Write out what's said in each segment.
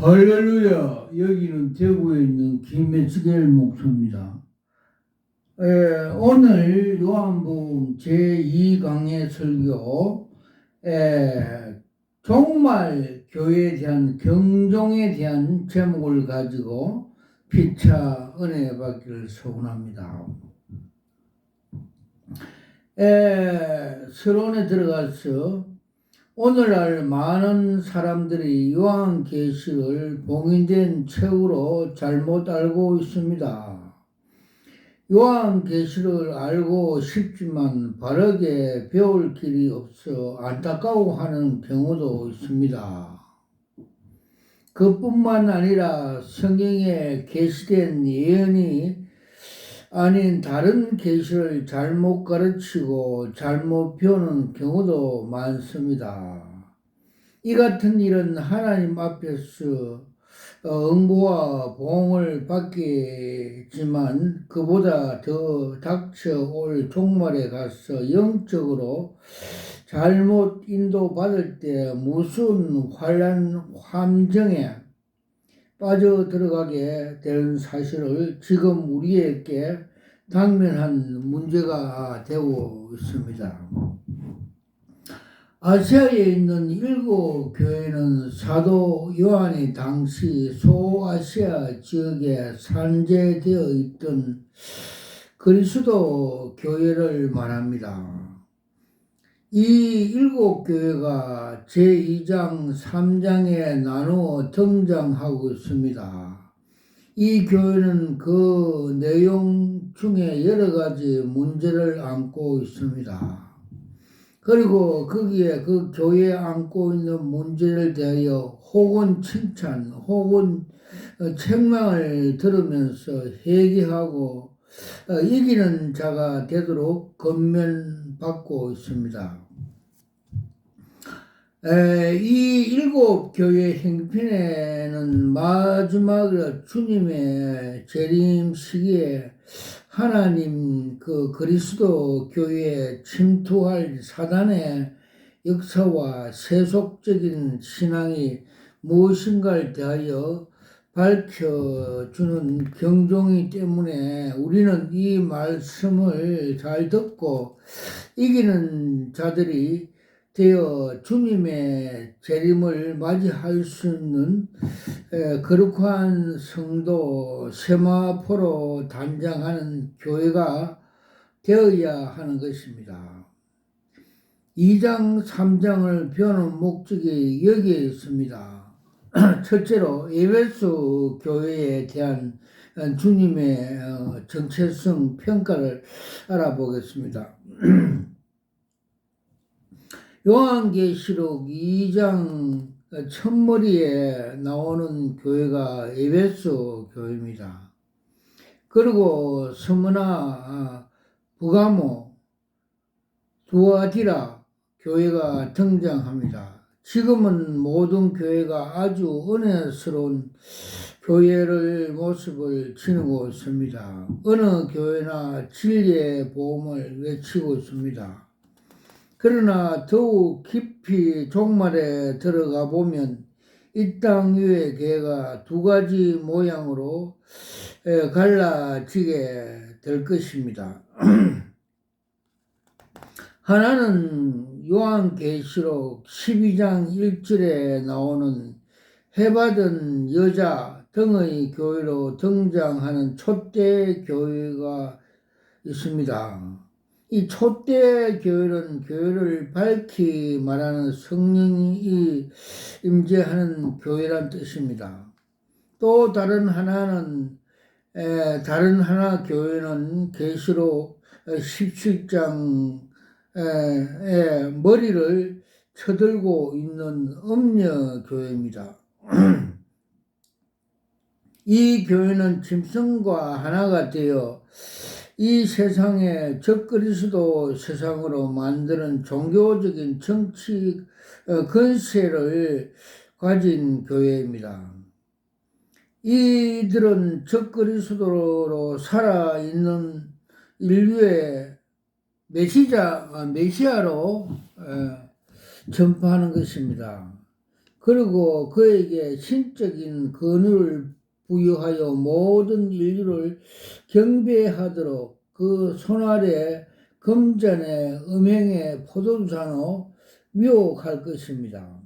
할렐루야. 여기는 대구에 있는 김매치겔 목사입니다. 오늘 요한복음 제2강의 설교, 정말 교회에 대한 경종에 대한 제목을 가지고 피차 은혜 받기를 소원합니다. 서론에 들어가서 오늘날 많은 사람들이 요한계시를 봉인된 책으로 잘못 알고 있습니다. 요한계시를 알고 싶지만 바르게 배울 길이 없어 안타까워하는 경우도 있습니다. 그뿐만 아니라 성경에 게시된 예언이 아닌 다른 계시를 잘못 가르치고 잘못 배우는 경우도 많습니다. 이 같은 일은 하나님 앞에서 응보와 보응을 받겠지만 그보다 더 닥쳐올 종말에 가서 영적으로 잘못 인도받을 때 무슨 함정에 빠져 들어가게 되는 사실을 지금 우리에게 당면한 문제가 되고 있습니다. 아시아에 있는 7 교회는 사도 요한이 당시 소아시아 지역에 산재되어 있던 그리스도 교회를 말합니다. 이 7 교회가 제2장, 3장에 나누어 등장하고 있습니다. 이 교회는 그 내용 중에 여러 가지 문제를 안고 있습니다. 그리고 거기에 그 교회에 안고 있는 문제를 대하여 혹은 칭찬, 혹은 책망을 들으면서 회개하고 이기는 자가 되도록 권면받고 있습니다. 이 7 교회 행편에는 마지막 주님의 재림 시기에 하나님 그리스도 교회에 침투할 사단의 역사와 세속적인 신앙이 무엇인가를 대하여 밝혀주는 경종이기 때문에 우리는 이 말씀을 잘 듣고 이기는 자들이 되어 주님의 재림을 맞이할 수 있는 거룩한 성도 세마포로 단장하는 교회가 되어야 하는 것입니다. 2장, 3장을 배우는 목적이 여기에 있습니다. 첫째로 에베소 교회에 대한 주님의 정체성 평가를 알아보겠습니다. 요한계시록 2장 첫머리에 나오는 교회가 에베소 교회입니다. 그리고 스무나, 부가모, 두아디라 교회가 등장합니다. 지금은 모든 교회가 아주 은혜스러운 교회를 모습을 지니고 있습니다. 어느 교회나 진리의 복음을 외치고 있습니다. 그러나 더욱 깊이 종말에 들어가 보면 이 땅 위의 교회가 2가지 모양으로 갈라지게 될 것입니다. 하나는 요한계시록 12장 1절에 나오는 해받은 여자 등의 교회로 등장하는 촛대 교회가 있습니다. 이 촛대 교회는 교회를 밝히 말하는 성령이 임재하는 교회란 뜻입니다. 또 다른 하나 교회는 계시록 17장에 머리를 쳐들고 있는 음녀 교회입니다. 이 교회는 짐승과 하나가 되어 이 세상의 적그리스도 세상으로 만드는 종교적인 정치 권세를 가진 교회입니다. 이들은 적그리스도로 살아있는 인류의 메시아로 전파하는 것입니다. 그리고 그에게 신적인 권위를 부여하여 모든 인류를 경배하도록 그 손아래 금잔의 음행의 포도주산으로 유혹할 것입니다.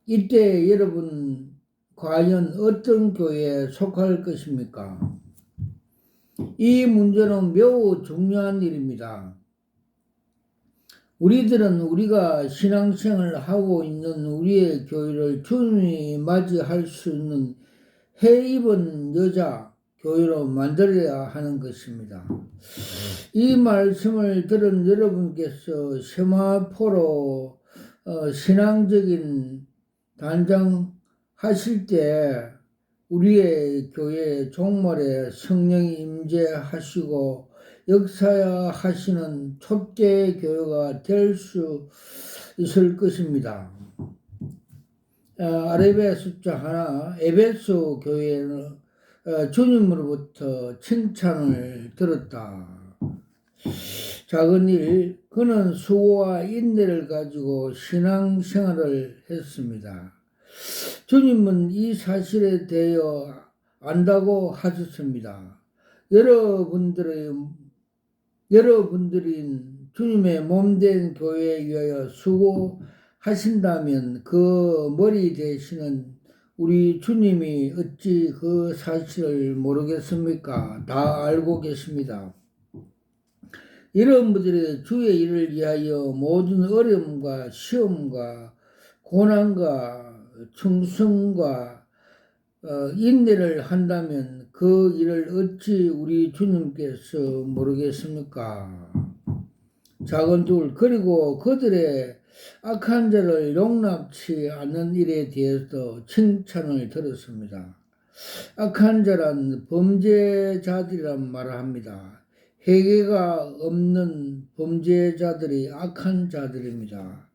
이때 여러분 과연 어떤 교회에 속할 것입니까? 이 문제는 매우 중요한 일입니다. 우리들은 우리가 신앙생활을 하고 있는 우리의 교회를 주님이 맞이할 수 있는 해 입은 여자 교회로 만들어야 하는 것입니다. 이 말씀을 들은 여러분께서 세마포로 신앙적인 단장하실 때 우리의 교회 종말에 성령이 임재하시고 역사하시는 초대 교회가 될 수 있을 것입니다. 아레비아 숫자 하나 에베소 교회는 주님으로부터 칭찬을 들었다. 작은 일, 그는 수고와 인내를 가지고 신앙생활을 했습니다. 주님은 이 사실에 대하여 안다고 하셨습니다. 여러분들인 주님의 몸된 교회에 위하여 수고하신다면 그 머리 되시는 우리 주님이 어찌 그 사실을 모르겠습니까? 다 알고 계십니다. 여러분들이 주의 일을 위하여 모든 어려움과 시험과 고난과 충성과 인내를 한다면 그 일을 어찌 우리 주님께서 모르겠습니까? 작은 둘, 그리고 그들의 악한 자를 용납치 않는 일에 대해서 칭찬을 들었습니다. 악한 자란 범죄자들이란 말을 합니다. 회개가 없는 범죄자들이 악한 자들입니다.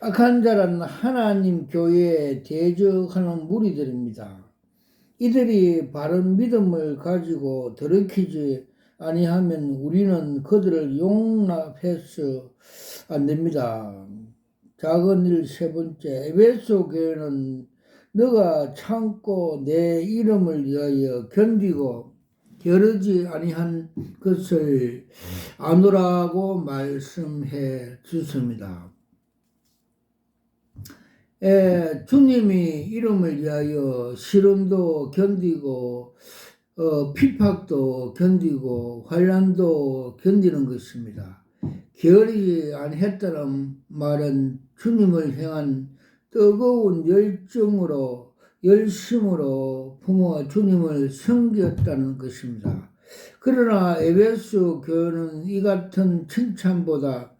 악한 자란 하나님 교회에 대적하는 무리들입니다. 이들이 바른 믿음을 가지고 돌이키지 아니하면 우리는 그들을 용납해서 안 됩니다. 작은 일 세 번째, 에베소 교회는 너가 참고 내 이름을 위하여 견디고 게으르지 아니한 것을 아노라고 말씀해 주십니다. 주님이 이름을 위하여 시련도 견디고 핍박도 견디고 환난도 견디는 것입니다. 게으르지 아니했다는 말은 주님을 향한 뜨거운 열심으로 부모와 주님을 섬겼다는 것입니다. 그러나 에베소 교회는 이 같은 칭찬보다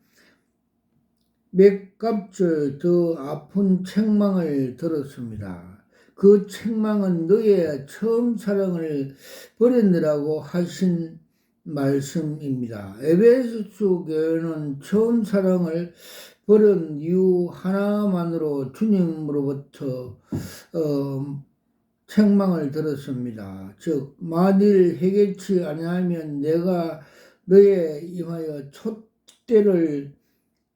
몇 값을 더 아픈 책망을 들었습니다. 그 책망은 너의 처음 사랑을 버렸느라고 하신 말씀입니다. 에베소 교회는 처음 사랑을 버린 이유 하나만으로 주님으로부터 책망을 들었습니다. 즉 만일 회개치 아니하면 내가 너에 임하여 촛대를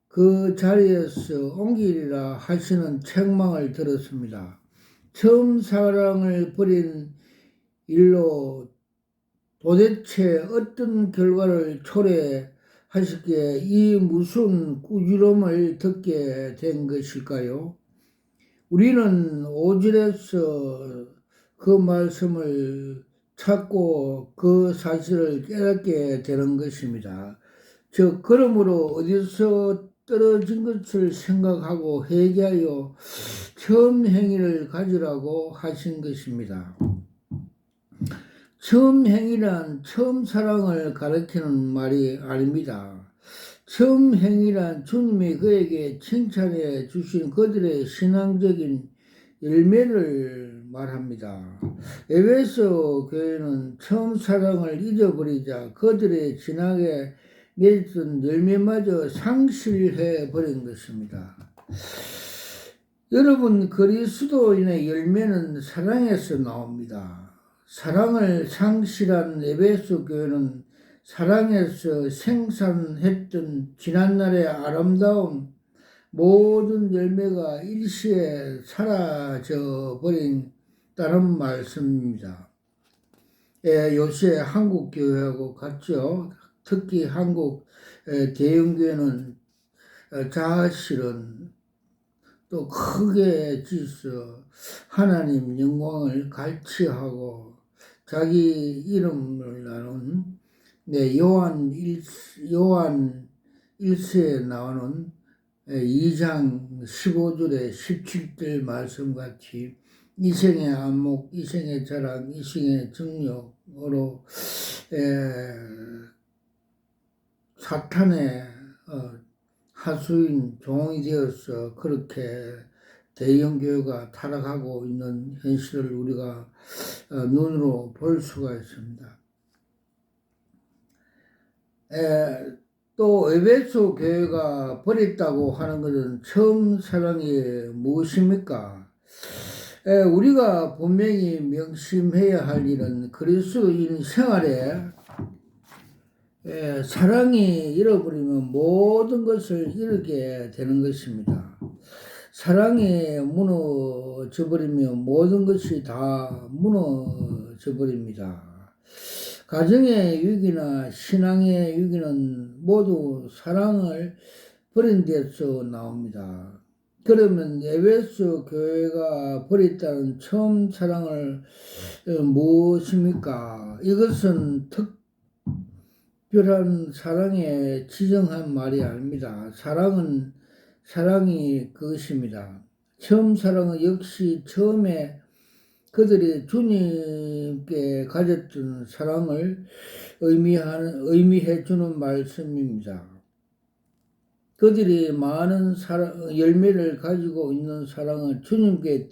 그 자리에서 옮기리라 하시는 책망을 들었습니다. 처음 사랑을 버린 일로 도대체 어떤 결과를 초래하시기에 이 무슨 꾸지람을 듣게 된 것일까요? 우리는 5절에서 그 말씀을 찾고 그 사실을 깨닫게 되는 것입니다. 즉 그러므로 어디서 떨어진 것을 생각하고 회개하여 처음 행위를 가지라고 하신 것입니다. 처음 행위란 처음 사랑을 가리키는 말이 아닙니다. 처음 행위란 주님이 그에게 칭찬해 주신 그들의 신앙적인 열매를 말합니다. 에베소 교회는 처음 사랑을 잊어버리자 그들의 진하게 맺은 열매마저 상실해 버린 것입니다. 여러분, 그리스도인의 열매는 사랑에서 나옵니다. 사랑을 상실한 에베소 교회는 사랑에서 생산했던 지난날의 아름다운 모든 열매가 일시에 사라져 버린다는 말씀입니다. 요새 한국 교회하고 같죠. 특히 한국 대형교회는 자아실은 또 크게 지서 하나님 영광을 갈취하고 자기 이름을 나눈 요한 1세에 나오는 2장 15절에 17절 말씀같이 이생의 안목, 이생의 자랑, 이생의 정욕으로 사탄의 하수인 종이 되어서 그렇게 대형교회가 타락하고 있는 현실을 우리가 눈으로 볼 수가 있습니다. 또 에베소 교회가 버렸다고 하는 것은 처음 사랑이 무엇입니까? 우리가 분명히 명심해야 할 일은 그리스도인 생활에 사랑이 잃어버리면 모든 것을 잃게 되는 것입니다. 사랑이 무너져 버리면 모든 것이 다 무너져 버립니다. 가정의 위기나 신앙의 위기는 모두 사랑을 버린 데서 나옵니다. 그러면 에베소 교회가 버렸다는 처음 사랑을 무엇입니까? 이것은 특별한 사랑에 지정한 말이 아닙니다. 사랑이 그것입니다. 처음 사랑은 역시 처음에 그들이 주님께 가졌던 사랑을 의미해 주는 말씀입니다. 그들이 많은 열매를 가지고 있는 사랑은 주님께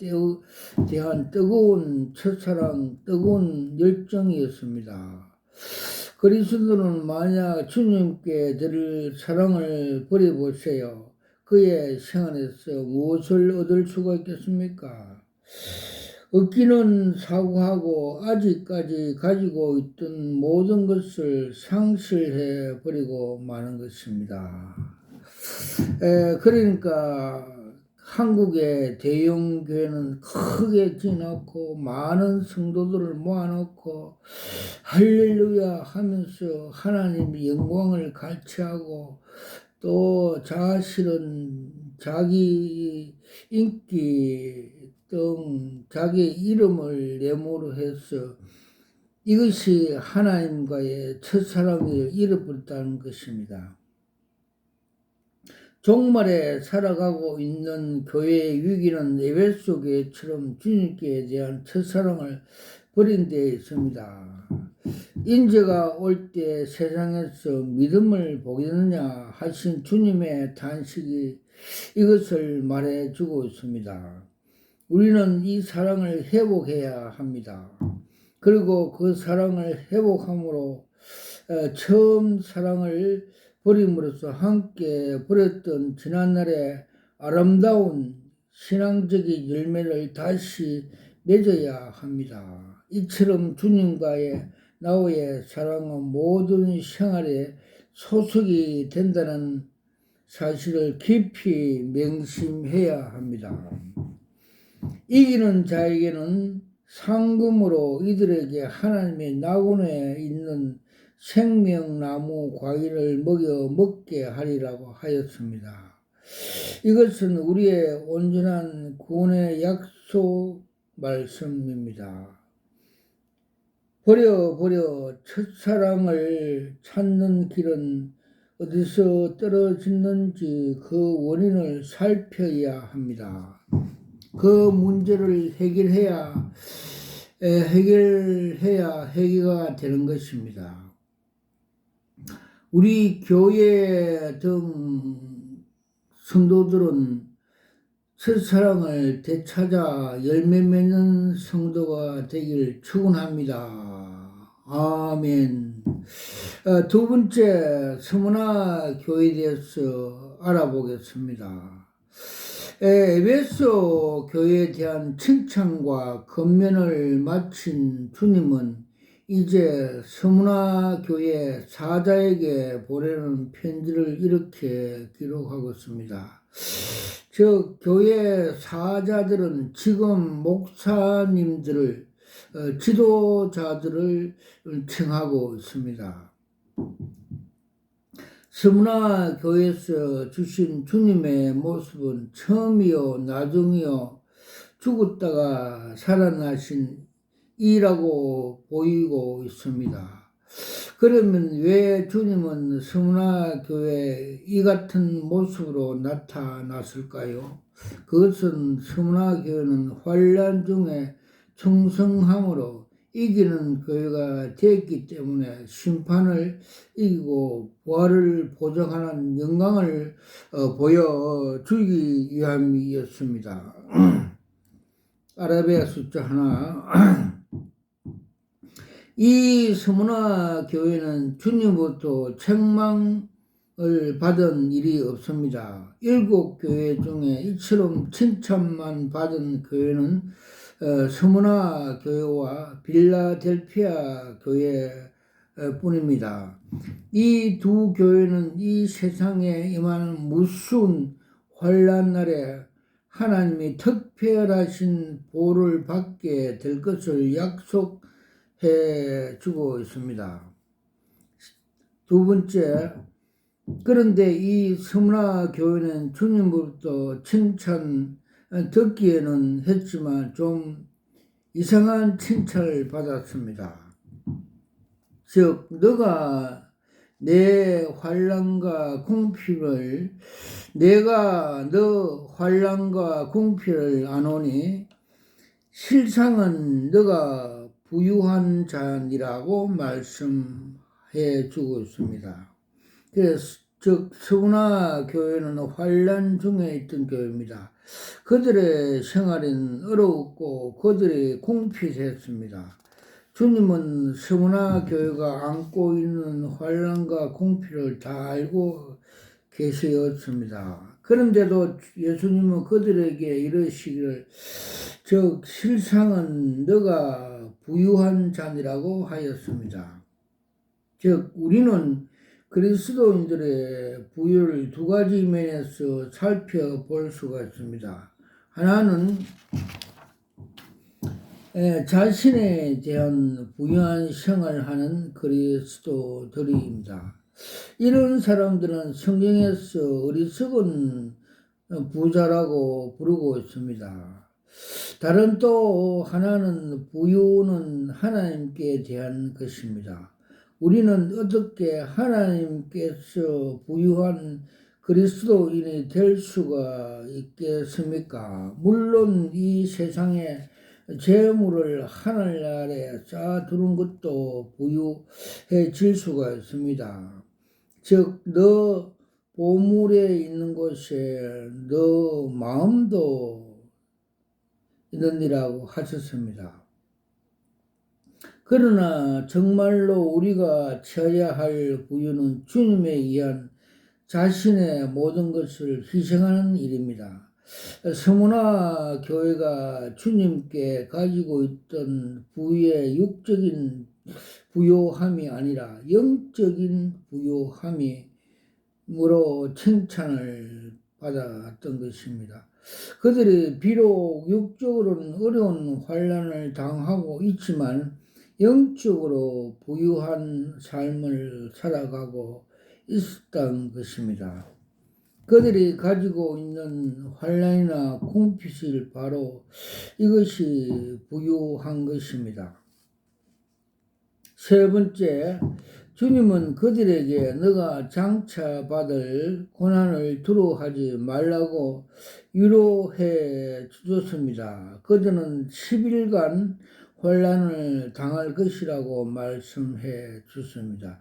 대한 뜨거운 첫사랑, 뜨거운 열정이었습니다. 그리스도는 만약 주님께 드릴 사랑을 버려보세요. 그의 생활에서 무엇을 얻을 수가 있겠습니까? 얻기는 사고하고 아직까지 가지고 있던 모든 것을 상실해 버리고 마는 것입니다. 그러니까 한국의 대형 교회는 크게 지어놓고 많은 성도들을 모아놓고 할렐루야 하면서 하나님의 영광을 갈취하고 또 자신은 자기 인기 등 자기 이름을 내모로 해서 이것이 하나님과의 첫사랑을 잃어버렸다는 것입니다. 종말에 살아가고 있는 교회의 위기는 에베소 교회처럼 주님께 대한 첫사랑을 버린 데 있습니다. 인재가 올 때 세상에서 믿음을 보겠느냐 하신 주님의 단식이 이것을 말해주고 있습니다. 우리는 이 사랑을 회복해야 합니다. 그리고 그 사랑을 회복함으로 처음 사랑을 버림으로써 함께 버렸던 지난날의 아름다운 신앙적인 열매를 다시 맺어야 합니다. 이처럼 주님과의 나와의 사랑은 모든 생활에 소속이 된다는 사실을 깊이 명심해야 합니다. 이기는 자에게는 상금으로 이들에게 하나님의 낙원에 있는 생명나무 과일을 먹게 하리라고 하였습니다. 이것은 우리의 온전한 구원의 약속 말씀입니다. 버려 첫사랑을 찾는 길은 어디서 떨어졌는지 그 원인을 살펴야 합니다. 그 문제를 해결해야 해결가 되는 것입니다. 우리 교회 등 성도들은 첫사랑을 되찾아 열매 맺는 성도가 되길 축원합니다. 아멘. 두 번째 서문화 교회에 대해서 알아보겠습니다. 에베소 교회에 대한 칭찬과 권면을 마친 주님은 이제 서문화 교회 사자에게 보내는 편지를 이렇게 기록하고 있습니다. 저 교회 사자들은 지금 목사님들을 지도자들을 칭하고 있습니다. 서문화 교회에서 주신 주님의 모습은 처음이요 나중이요 죽었다가 살아나신 이라고 보이고 있습니다. 그러면 왜 주님은 서문화 교회에 이 같은 모습으로 나타났을까요? 그것은 서문화 교회는 환란 중에 충성함으로 이기는 교회가 되었기 때문에 심판을 이기고 부활을 보장하는 영광을 보여주기 위함이었습니다. 아라비아 숫자 하나. 이 서문화 교회는 주님으로부터 책망을 받은 일이 없습니다. 7교회 중에 이처럼 칭찬만 받은 교회는 서문화 교회와 빌라델피아 교회 뿐입니다. 이 두 교회는 이 세상에 임하는 무서운 환난 날에 하나님이 특별하신 보호를 받게 될 것을 약속해 주고 있습니다. 두 번째, 그런데 이 서문화 교회는 주님으로부터 칭찬 듣기에는 했지만 좀 이상한 칭찬을 받았습니다. 즉, 너가 내 환난과 궁핍을 내가 너 환난과 궁핍을 아노니 실상은 너가 부유한 자니라고 말씀해 주고 있습니다. 그래서 즉 서문화 교회는 환난 중에 있던 교회입니다. 그들의 생활은 어려웠고 그들이 궁핍했습니다. 주님은 서문화 교회가 안고 있는 환난과 궁핍을 다 알고 계셨습니다. 그런데도 예수님은 그들에게 이르시기를 즉 실상은 너가 부유한 자니라고 하였습니다. 즉 우리는 그리스도인들의 부유를 두 가지 면에서 살펴볼 수가 있습니다. 하나는 자신에 대한 부유한 생활을 하는 그리스도들입니다. 이런 사람들은 성경에서 어리석은 부자라고 부르고 있습니다. 다른 또 하나는 부유는 하나님께 대한 것입니다. 우리는 어떻게 하나님께서 부유한 그리스도인이 될 수가 있겠습니까? 물론 이 세상에 재물을 하늘 아래 쌓아두는 것도 부유해질 수가 있습니다. 즉, 너 보물에 있는 곳에 너 마음도 있느니라고 하셨습니다. 그러나 정말로 우리가 취해야 할 부유는 주님에 의한 자신의 모든 것을 희생하는 일입니다. 서문화 교회가 주님께 가지고 있던 부유의 육적인 부요함이 아니라 영적인 부요함으로 칭찬을 받았던 것입니다. 그들이 비록 육적으로는 어려운 환난을 당하고 있지만 영적으로 부유한 삶을 살아가고 있었던 것입니다. 그들이 가지고 있는 환난이나 궁핍이 바로 이것이 부유한 것입니다. 세 번째, 주님은 그들에게 너가 장차 받을 고난을 두려워하지 말라고 위로해 주셨습니다. 그들은 10일간 환난을 당할 것이라고 말씀해 주셨습니다.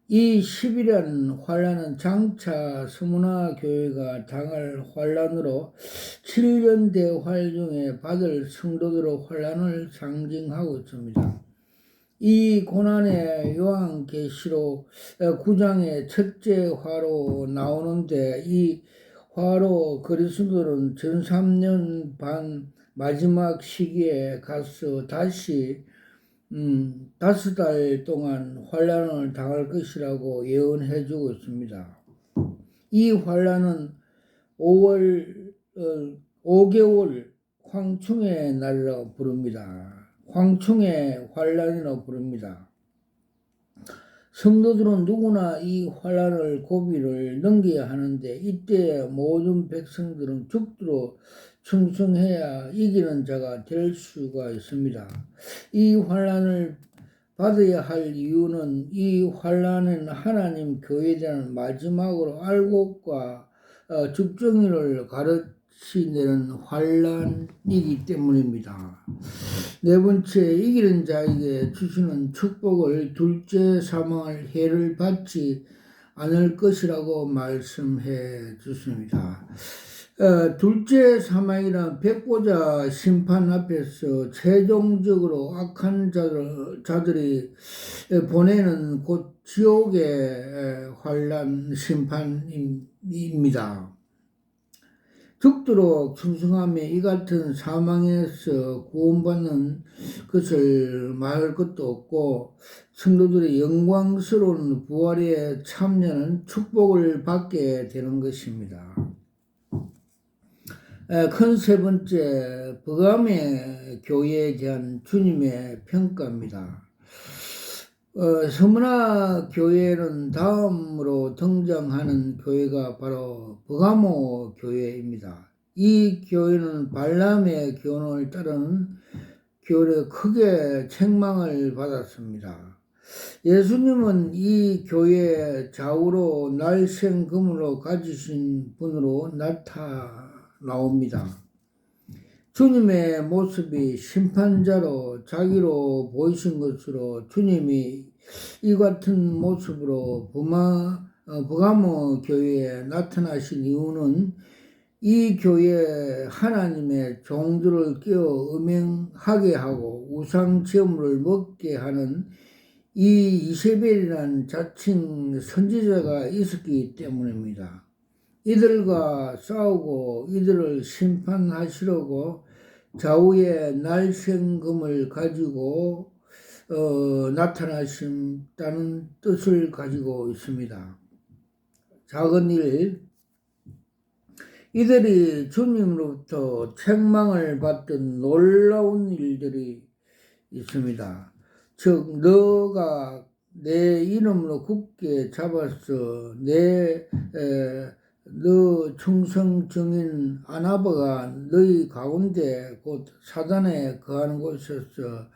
이 10일이라는 환난은 장차 서문화 교회가 당할 환난으로 7년 대활 중에 받을 성도들의 환난을 상징하고 있습니다. 이 고난의 요한계시록 9장의 첫째 화로 나오는데 이 화로 그리스도는 전 3년 반 마지막 시기에 가서 다시 5달 동안 환난을 당할 것이라고 예언해 주고 있습니다. 이 환난은 5월 5개월 황충의 날이라고 부릅니다. 황충의 환란이라고 부릅니다. 성도들은 누구나 이 환란을 고비를 넘겨야 하는데 이때 모든 백성들은 죽도록 충성해야 이기는 자가 될 수가 있습니다. 이 환란을 받아야 할 이유는 이 환란은 하나님 교회에 대한 마지막으로 알곡과 죽정이를 가르치는 환란이기 때문입니다. 네 번째, 이기는 자에게 주시는 축복을 둘째 사망할 해를 받지 않을 것이라고 말씀해 주십니다. 둘째 사망이란 백보자 심판 앞에서 최종적으로 악한 자들이 보내는 곧 지옥의 환란 심판입니다. 죽도록 충성하며 이 같은 사망에서 구원받는 것을 말할 것도 없고 성도들의 영광스러운 부활에 참여하는 축복을 받게 되는 것입니다. 큰 세 번째, 버가모의 교회에 대한 주님의 평가입니다. 서문화 교회는 다음으로 등장하는 교회가 바로 버가모 교회입니다. 이 교회는 발람의 교훈을 따르는 교회에 크게 책망을 받았습니다. 예수님은 이 교회의 좌우로 날생금으로 가지신 분으로 나옵니다. 주님의 모습이 심판자로 자기로 보이신 것으로 주님이 이 같은 모습으로 버가모 교회에 나타나신 이유는 이 교회에 하나님의 종들을 깨워 음행하게 하고 우상 제물을 먹게 하는 이 이세벨이라는 자칭 선지자가 있었기 때문입니다. 이들과 싸우고 이들을 심판하시려고 좌우의 날생금을 가지고 나타나신다는 뜻을 가지고 있습니다. 작은 일, 이들이 주님으로부터 책망을 받던 놀라운 일들이 있습니다. 즉 너가 내 이름으로 굳게 잡아서 너 충성 증인 아나바가 너희 가운데 곧 사단에 거하는 곳에서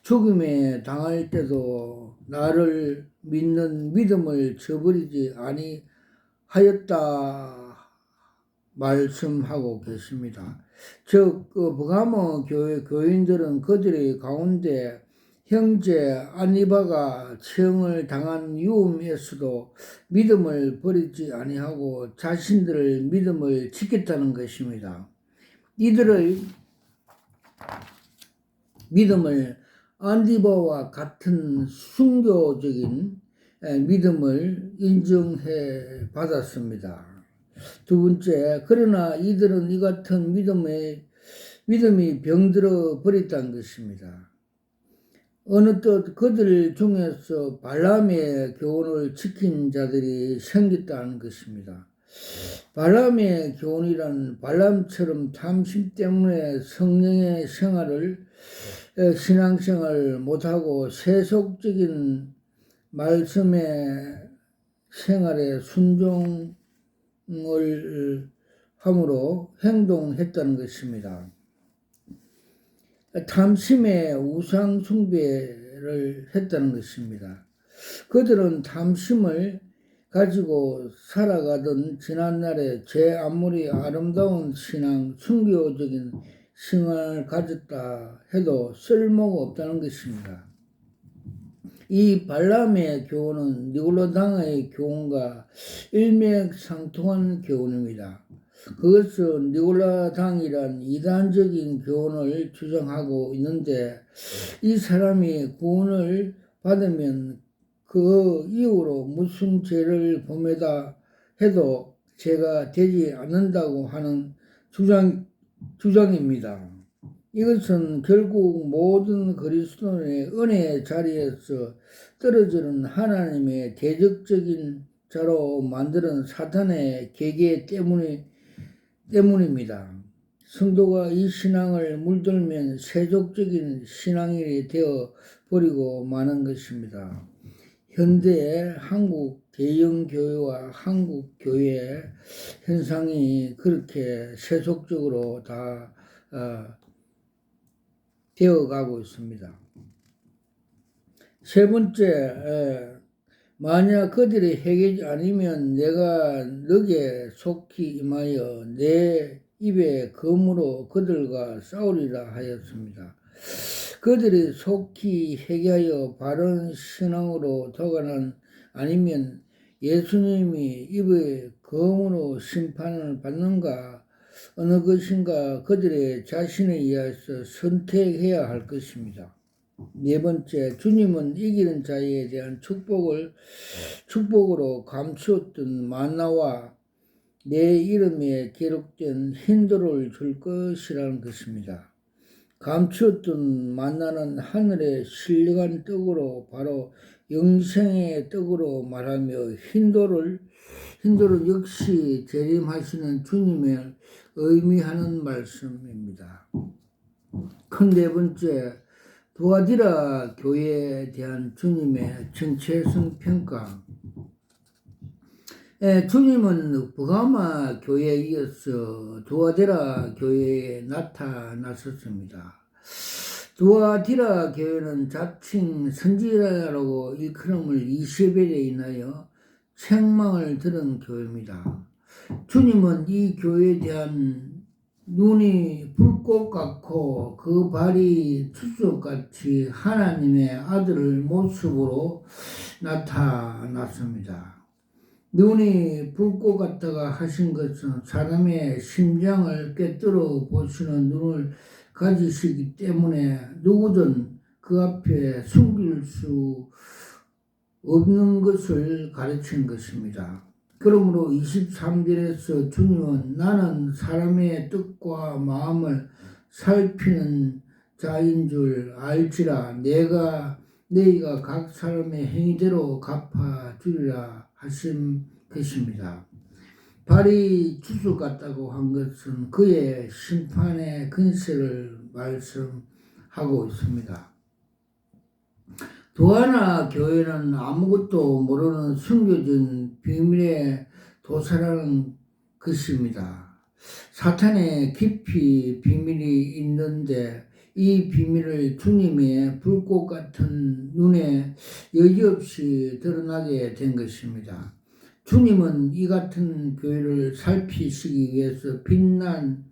죽임에 당할 때도 나를 믿는 믿음을 저버리지 아니하였다 말씀하고 계십니다. 즉 버가모 교회 교인들은 그들의 가운데 형제 아니바가 처형을 당한 유음에서도 믿음을 버리지 아니하고 자신들의 믿음을 지켰다는 것입니다. 이들의 믿음을 안디바와 같은 순교적인 믿음을 인정해 받았습니다. 두 번째, 그러나 이들은 이 같은 믿음이 병들어 버렸다는 것입니다. 어느덧 그들 중에서 발람의 교훈을 지킨 자들이 생겼다는 것입니다. 발람의 교훈이란 발람처럼 탐심 때문에 성령의 신앙생활을 못하고 세속적인 말씀의 생활에 순종을 함으로 행동했다는 것입니다. 탐심의 우상 숭배를 했다는 것입니다. 그들은 탐심을 가지고 살아가던 지난날에 제 아무리 아름다운 신앙, 순교적인 신앙을 가졌다 해도 쓸모가 없다는 것입니다. 이 발람의 교훈은 니골라당의 교훈과 일맥상통한 교훈입니다. 그것은 니골라당이란 이단적인 교훈을 주장하고 있는데 이 사람이 구원을 받으면 그 이후로 무슨 죄를 범하다 해도 죄가 되지 않는다고 하는 주장입니다. 이것은 결국 모든 그리스도인의 은혜의 자리에서 떨어지는 하나님의 대적적인 자로 만드는 사탄의 계계 때문에 때문입니다. 성도가 이 신앙을 물들면 세속적인 신앙인이 되어 버리고 마는 것입니다. 현대 한국 대형교회와 한국교회 현상이 그렇게 세속적으로 다 되어가고 있습니다. 세 번째, 만약 그들이 회개하지 아니면 내가 너게 속히 임하여 내 입에 검으로 그들과 싸우리라 하였습니다. 그들이 속히 회개하여 바른 신앙으로 더가는 아니면 예수님이 입에 검으로 심판을 받는가 어느 것인가 그들의 자신에 의해서 선택해야 할 것입니다. 네 번째, 주님은 이기는 자에 대한 축복으로 감추었던 만나와 내 이름에 기록된 힌도를 줄 것이라는 것입니다. 감추었던 만나는 하늘의 신령한 떡으로 바로 영생의 떡으로 말하며 힌도를 역시 재림하시는 주님을 의미하는 말씀입니다. 큰 네 번째, 두아디라 교회에 대한 주님의 정체성 평가. 주님은 버가마 교회에 이어서 두아디라 교회에 나타났었습니다. 두아디라 교회는 자칭 선지자라고 일컬음을 이세벨에 인하여 책망을 들은 교회입니다. 주님은 이 교회에 대한 눈이 불꽃 같고 그 발이 투석같이 하나님의 아들을 모습으로 나타났습니다. 눈이 불꽃 같다가 하신 것은 사람의 심장을 꿰뚫어 보시는 눈을 가지시기 때문에 누구든 그 앞에 숨길 수 없는 것을 가르친 것입니다. 그러므로 23절에서 주님은 나는 사람의 뜻과 마음을 살피는 자인 줄 알지라 너희가 각 사람의 행위대로 갚아주리라 하신 것입니다. 발이 주술 같다고 한 것은 그의 심판의 근세를 말씀하고 있습니다. 두아나 교회는 아무것도 모르는 숨겨진 비밀의 도사라는 것입니다. 사탄의 깊이 비밀이 있는데 이 비밀을 주님의 불꽃 같은 눈에 여지없이 드러나게 된 것입니다. 주님은 이 같은 교회를 살피시기 위해서 빛난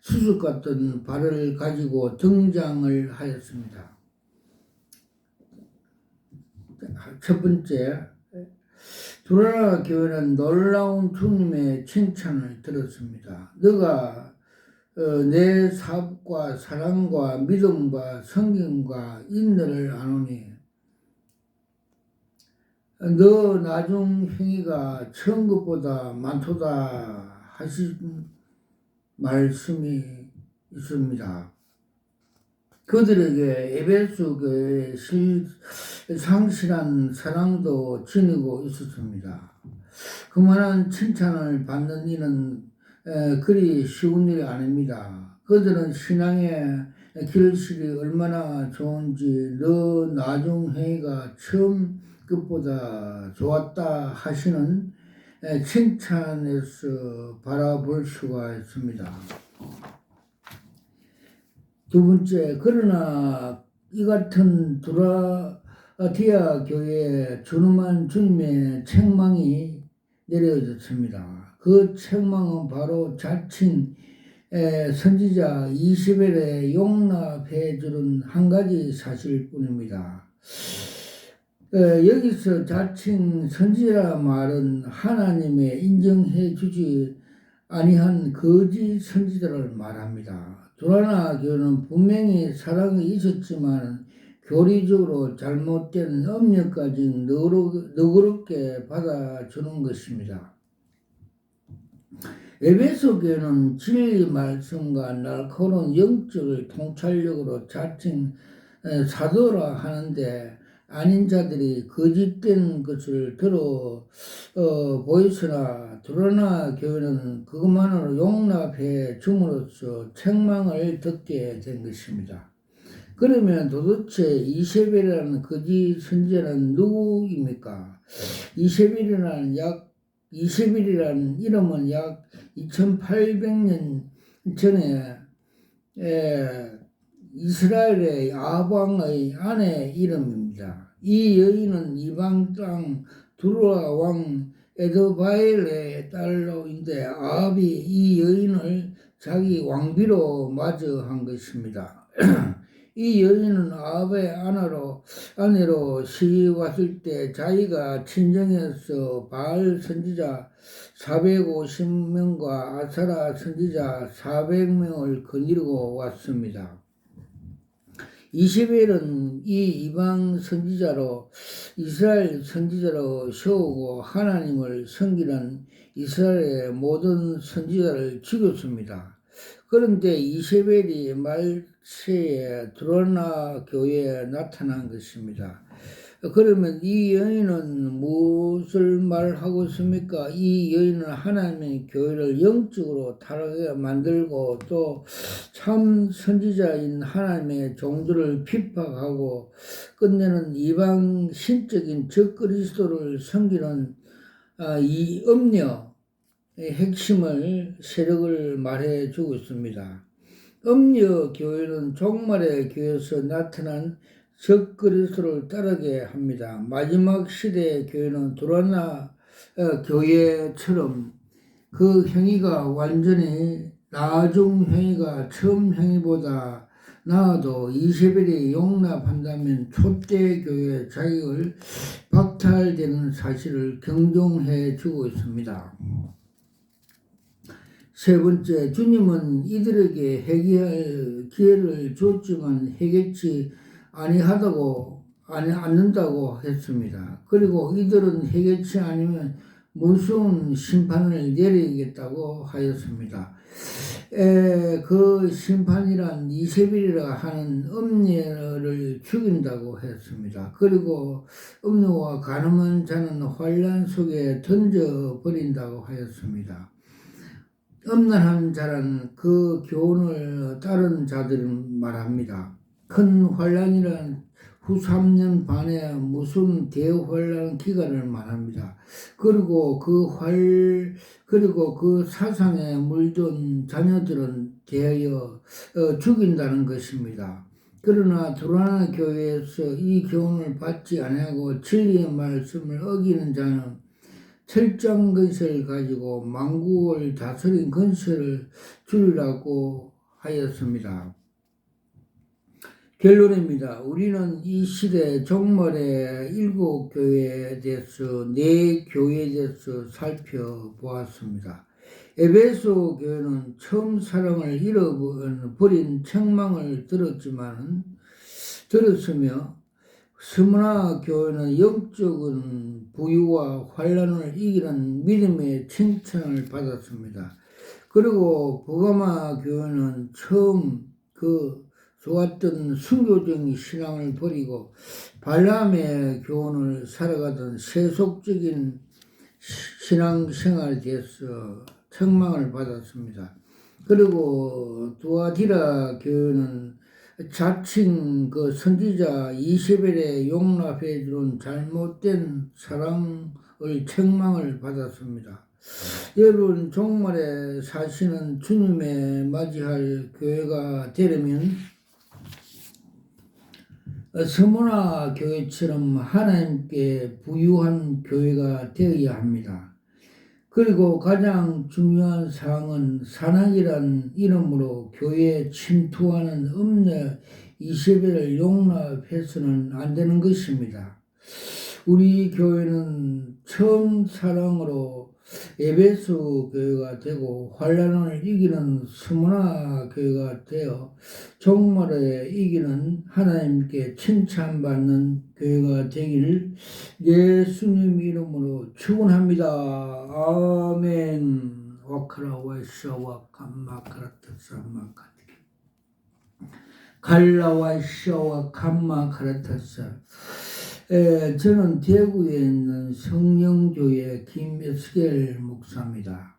수석 같은 발을 가지고 등장을 하였습니다. 첫 번째, 두아디라 교회는 놀라운 주님의 칭찬을 들었습니다. 너가 내 사업과 사랑과 믿음과 성경과 인내를 아노니 너 나중 행위가 처음 것보다 많도다 하신 말씀이 있습니다. 그들에게 에베소 교회의 상실한 사랑도 지니고 있었습니다. 그만한 칭찬을 받는 이는 그리 쉬운 일이 아닙니다. 그들은 신앙의 길실이 얼마나 좋은지 너 나중 행위가 처음 것보다 좋았다 하시는 칭찬에서 바라볼 수가 있습니다. 두 번째, 그러나 이 같은 두아디라 교회에 준엄한 주님의 책망이 내려졌습니다. 그 책망은 바로 자칭 선지자 이세벨에 용납해 주는 한 가지 사실뿐입니다. 여기서 자칭 선지자라 말은 하나님의 인정해 주지 아니한 거짓 선지자를 말합니다. 두아디라 교회는 분명히 사랑이 있었지만 교리적으로 잘못된 음력까지 너그럽게 받아주는 것입니다. 에베소 교회는 진리 말씀과 날카로운 영적을 통찰력으로 자칭 사도라 하는데 아닌 자들이 거짓된 것을 들어 보였으나 드러나 교회는 그것만으로 용납해 줌으로써 책망을 듣게 된 것입니다. 그러면 도대체 이세벨이라는 거짓 선지자는 누구입니까? 이세벨이라는 이름은 약 2800년 전에 이스라엘의 아방의 아내 이름입니다. 이 여인은 이방 땅 두루아 왕 에드바엘의 딸로인데 아합이 이 여인을 자기 왕비로 맞이한 것입니다. 이 여인은 아합의 아내로 시위 왔을 때 자기가 친정에서 바알 선지자 450명과 아사라 선지자 400명을 거느리고 왔습니다. 이세벨은 이 이방 선지자로 이스라엘 선지자로 세우고 하나님을 섬기는 이스라엘의 모든 선지자를 죽였습니다. 그런데 이세벨이 말세에 드러나 교회에 나타난 것입니다. 그러면 이 여인은 무엇을 말하고 있습니까? 이 여인은 하나님의 교회를 영적으로 타락하게 만들고 또 참 선지자인 하나님의 종들을 핍박하고 끝내는 이방 신적인 적그리스도를 섬기는 이 음녀의 핵심을 세력을 말해주고 있습니다. 음녀 교회는 종말의 교회에서 나타난 적그리스도를 따르게 합니다. 마지막 시대의 교회는 두라나 교회처럼 그 행위가 완전히 나중 행위가 처음 행위보다 나아도 이세벨이 용납한다면 초대 교회의 자격을 박탈되는 사실을 경종해 주고 있습니다. 세 번째, 주님은 이들에게 회개할 기회를 줬지만 회개치 않는다고 했습니다. 그리고 이들은 회개치 않으면 무서운 심판을 내리겠다고 하였습니다. 그 심판이란 이세벨이라 하는 음녀를 죽인다고 했습니다. 그리고 음녀와 간음한 자는 환란 속에 던져버린다고 하였습니다. 음란한 자란 그 교훈을 따른 자들은 말합니다. 큰 환란이란 후 3년 반의 무슨 대환란 기간을 말합니다. 그리고 그 사상에 물든 자녀들은 대하여 죽인다는 것입니다. 그러나 두라나 교회에서 이 교훈을 받지 아니하고 진리의 말씀을 어기는 자는 철장 건설을 가지고 만국을 다스린 건설을 주리라고 하였습니다. 결론입니다. 우리는 이 시대 종말의 7교회에 대해서 4교회에 대해서 살펴보았습니다. 에베소 교회는 처음 사랑을 잃어버린 책망을 들었으며 스무나 교회는 영적인 부유와 환란을 이기는 믿음의 칭찬을 받았습니다. 그리고 버가마 교회는 처음 좋았던 순교적인 신앙을 버리고 발람의 교훈을 살아가던 세속적인 신앙생활에 대해서 책망을 받았습니다. 그리고 두아디라 교회는 자칭 그 선지자 이세벨에 용납해 주는 잘못된 사랑을 책망을 받았습니다. 여러분, 종말에 사시는 주님의 맞이할 교회가 되려면 스무나 교회처럼 하나님께 부유한 교회가 되어야 합니다. 그리고 가장 중요한 사항은 산악이란 이름으로 교회에 침투하는 음녀 이세벨을 용납해서는 안 되는 것입니다. 우리 교회는 처음 사랑으로 에베소 교회가 되고 환란을 이기는 스무나 교회가 되어 종말에 이기는 하나님께 칭찬받는 교회가 되기를 예수님 이름으로 축원합니다. 아멘. 와카라와샤와 감마카라타사마카티 갈라와샤와 감마카라타사. 저는 대구에 있는 성령교회 김에스겔 목사입니다.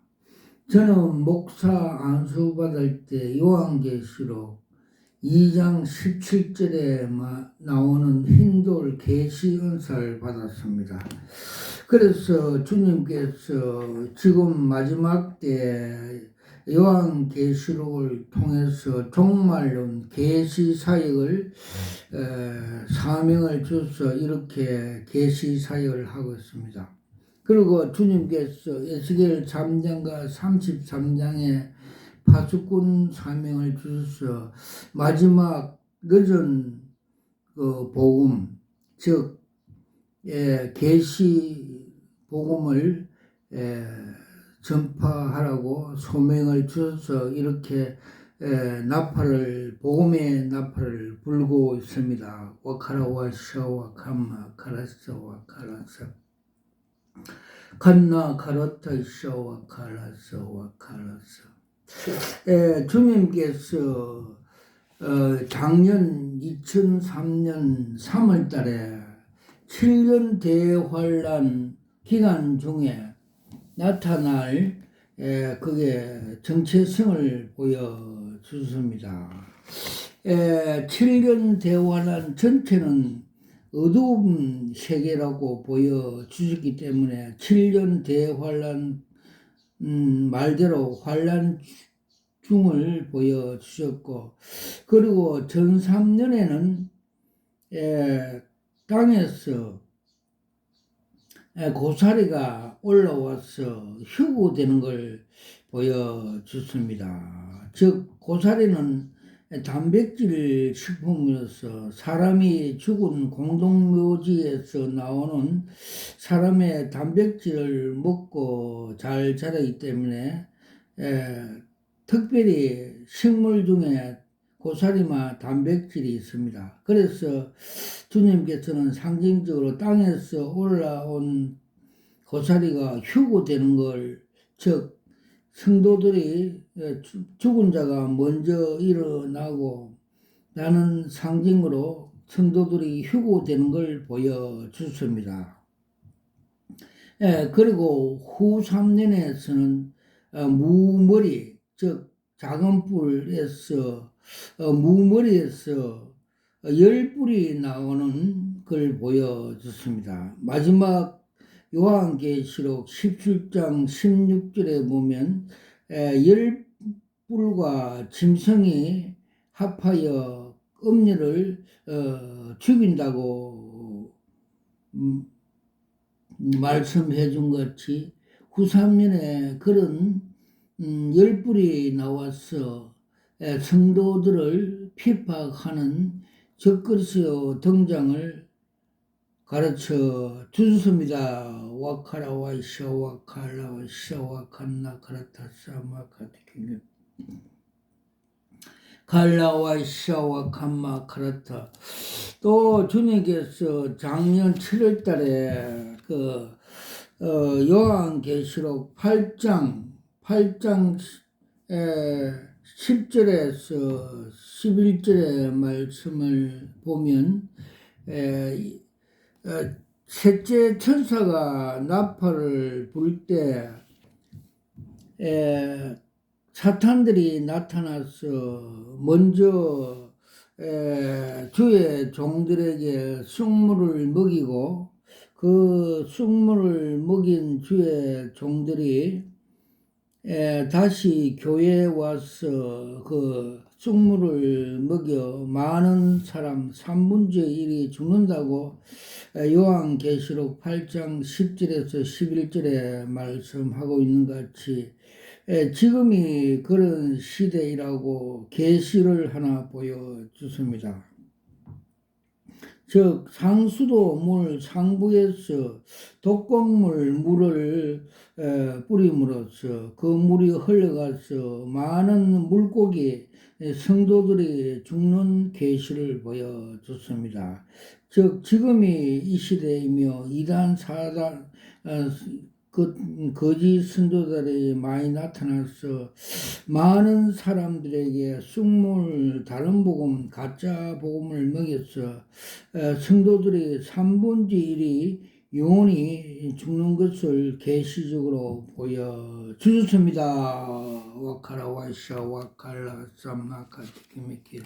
저는 목사 안수 받을 때 요한계시록 2장 17절에 나오는 흰돌 계시 은사를 받았습니다. 그래서 주님께서 지금 마지막 때 요한계시록을 통해서 종말론 계시 사역을 사명을 주셔서 이렇게 계시 사역을 하고 있습니다. 그리고 주님께서 에스겔 3장과 33장에 파수꾼 사명을 주셔서 마지막 늦은 그 복음, 즉 계시 복음을 전파하라고 소명을 주셔서 이렇게 나팔을 복음의 나팔을 불고 있습니다. 와카라와 샤와 캄마 카라사와 카라사 칸나 카라타 샤와 카라사와 카라사. 주님께서 작년 2003년 3월 달에 7년 대환란 기간 중에 나타날 그게 정체성을 보여주습니다. 7년 대환란 전체는 어두운 세계라고 보여주셨기 때문에 7년 대환란 말대로 환란 중을 보여주셨고, 그리고 전 3년에는 땅에서 고사리가 올라와서 휴고되는 걸 보여줬습니다. 즉 고사리는 단백질 식품으로서 사람이 죽은 공동묘지에서 나오는 사람의 단백질을 먹고 잘 자라기 때문에 특별히 식물 중에 고사리마 단백질이 있습니다. 그래서 주님께서는 상징적으로 땅에서 올라온 고사리가 휴고되는 걸, 즉 성도들이 죽은 자가 먼저 일어나고 나는 상징으로 성도들이 휴고되는 걸 보여주습니다. 그리고 후 3년에서는 무머리, 즉 작은 뿔에서 무머리에서 10뿔이 나오는 걸 보여줬습니다. 마지막 요한계시록 17장 16절에 보면 10뿔과 짐승이 합하여 음녀를 죽인다고 말씀해 준 같이 후 3년에 그런 10뿔이 나와서 성도들을 핍박하는 적그리스도 등장을 가르쳐 주셨습니다. 와카라와 샤와 칼라와 샤와 칸나 카라타사 마카티킹 칼라와 샤와 칸마 카라타. 또 주님께서 작년 7월 달에 요한계시록 8장 10절에서 11절의 말씀을 보면 셋째 천사가 나팔을 불 때 사탄들이 나타나서 먼저 주의 종들에게 쑥물을 먹이고 그 쑥물을 먹인 주의 종들이 다시 교회에 와서 그 쑥물을 먹여 많은 사람 3분의 1이 죽는다고 요한계시록 8장 10절에서 11절에 말씀하고 있는 것 같이 지금이 그런 시대이라고 계시를 하나 보여주습니다. 즉 상수도 물 상부에서 독곡물 물을 뿌림으로써 그 물이 흘러가서 많은 물고기 성도들이 죽는 계시를 보여줬습니다. 즉 지금이 이 시대이며 이단 사단 거짓 선도들이 많이 나타나서 많은 사람들에게 쑥물, 다른 복음, 가짜 복음을 먹여서 성도들이 3분의 1이 영혼이 죽는 것을 계시적으로 보여주셨습니다. 와카라 와샤 와칼라 쌈마카 티키미키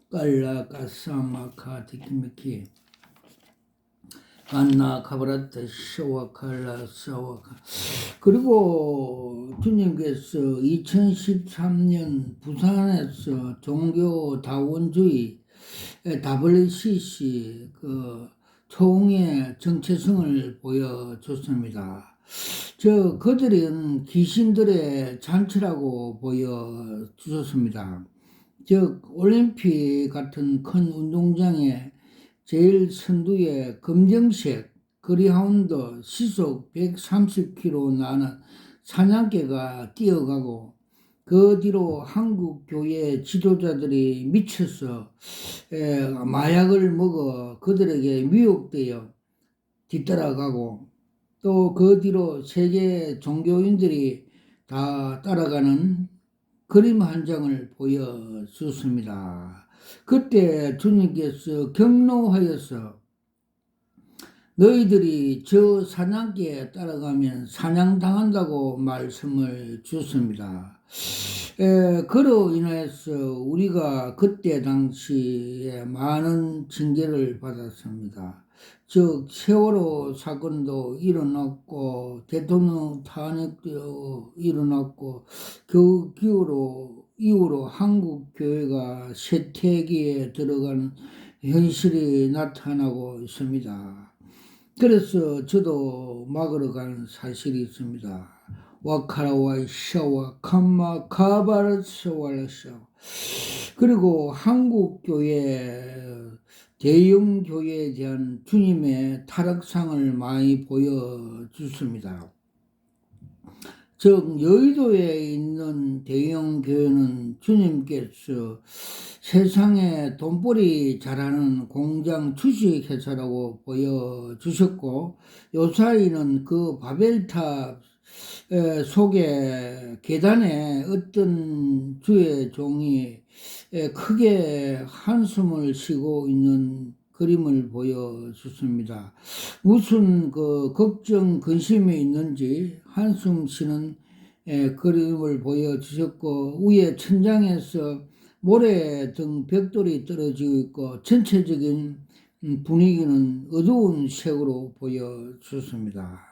깔라 까사마카 티키미키 간나 카브라타 샤와칼라 사와카. 그리고 주님께서 2013년 부산에서 종교 다원주의 WCC 그 총회 정체성을 보여줬습니다. 그들은 귀신들의 잔치라고 보여주셨습니다. 즉 올림픽 같은 큰 운동장에 제일 선두에 검정색 그리하운드 시속 130km 나는 사냥개가 뛰어가고 그 뒤로 한국 교회 지도자들이 미쳐서 마약을 먹어 그들에게 미혹되어 뒤따라가고 또 그 뒤로 세계 종교인들이 다 따라가는 그림 한 장을 보여주습니다. 그때 주님께서 경로하여서 너희들이 저 사냥개에 따라가면 사냥당한다고 말씀을 주십니다. 그로 인해서 우리가 그때 당시에 많은 징계를 받았습니다. 즉 세월호 사건도 일어났고 대통령 탄핵도 일어났고 그 이후로 한국 교회가 쇠퇴기에 들어간 현실이 나타나고 있습니다. 그래서 저도 막으러 간 사실이 있습니다. 와카라와 샤와 캄마 카바르 샤와라샤. 그리고 한국 교회 대형 교회에 대한 주님의 타락상을 많이 보여주습니다. 즉 여의도에 있는 대형 교회는 주님께서 세상에 돈벌이 잘하는 공장 주식회사라고 보여주셨고 요사이는 그 바벨탑 속에 계단에 어떤 주의 종이 크게 한숨을 쉬고 있는 그림을 보여줬습니다. 무슨 걱정, 근심이 있는지 한숨 쉬는 그림을 보여주셨고 위에 천장에서 모래 등 벽돌이 떨어지고 있고 전체적인 분위기는 어두운 색으로 보여줬습니다.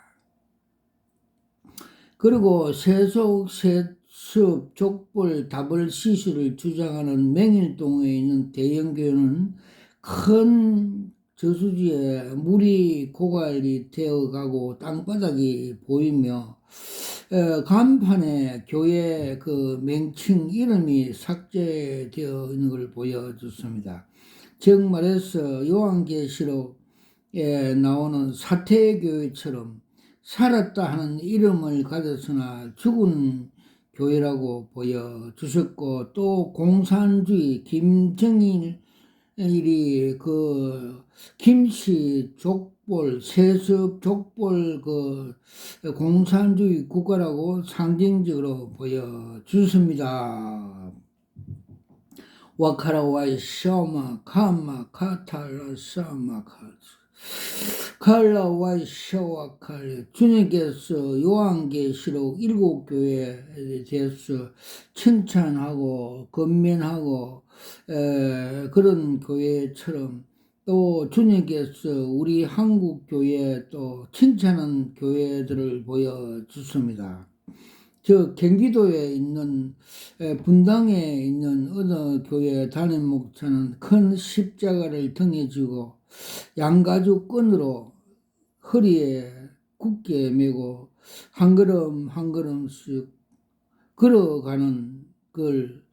그리고 세속, 세습, 족벌, 다벌 시술을 주장하는 맹일동에 있는 대형교회는 큰 저수지에 물이 고갈이 되어가고 땅바닥이 보이며 간판에 교회 그 명칭 이름이 삭제되어 있는 걸 보여줬습니다. 즉 말해서 요한계시록에 나오는 사태교회처럼 살았다 하는 이름을 가졌으나 죽은 교회라고 보여주셨고 또 공산주의 김정일이 그 김씨 족벌 세습 족벌 그 공산주의 국가라고 상징적으로 보여주십니다. 와카라와이 샤마 카마 카탈라 사마 칼라와이 샤와 칼. 주님께서 요한계시록 7교회에 대해서 칭찬하고 건면하고 그런 교회처럼 또 주님께서 우리 한국 교회에 또 칭찬한 교회들을 보여주십니다. 저 경기도에 있는 분당에 있는 어느 교회 담임 목사는 큰 십자가를 등에 지고 양가죽 끈으로 허리에 굳게 메고 한 걸음 한 걸음씩 걸어가는 걸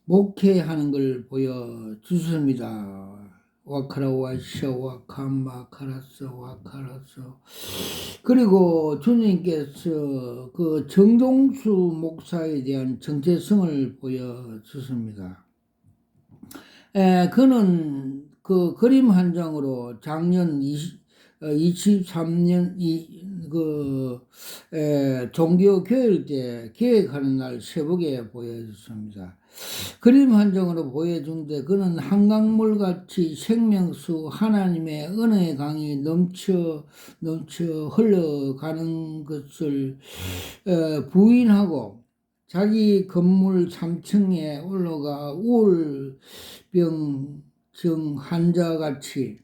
목회하는 걸 보여주십니다. 와카라와샤 와카마카라서 와카라서. 그리고 주님께서 그 정동수 목사에 대한 정체성을 보여주십니다. 그는 그 그림 한 장으로 작년 23년 종교 교일 때 계획하는 날 새벽에 보여줬습니다. 그림 한 장으로 보여준데 그는 한강물 같이 생명수 하나님의 은혜의 강이 넘쳐 흘러가는 것을 부인하고 자기 건물 3층에 올라가 우울병증 환자같이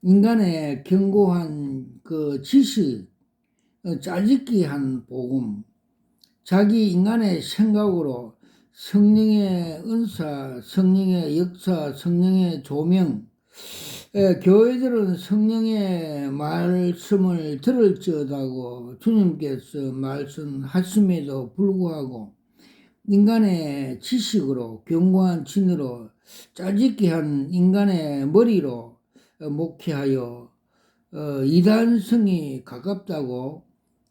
인간의 견고한 그 지식, 짜집기한 복음, 자기 인간의 생각으로 성령의 은사, 성령의 역사, 성령의 조명, 교회들은 성령의 말씀을 들을지어다고 주님께서 말씀하심에도 불구하고 인간의 지식으로 견고한 진으로 짜집기한 인간의 머리로 목회하여 이단성이 가깝다고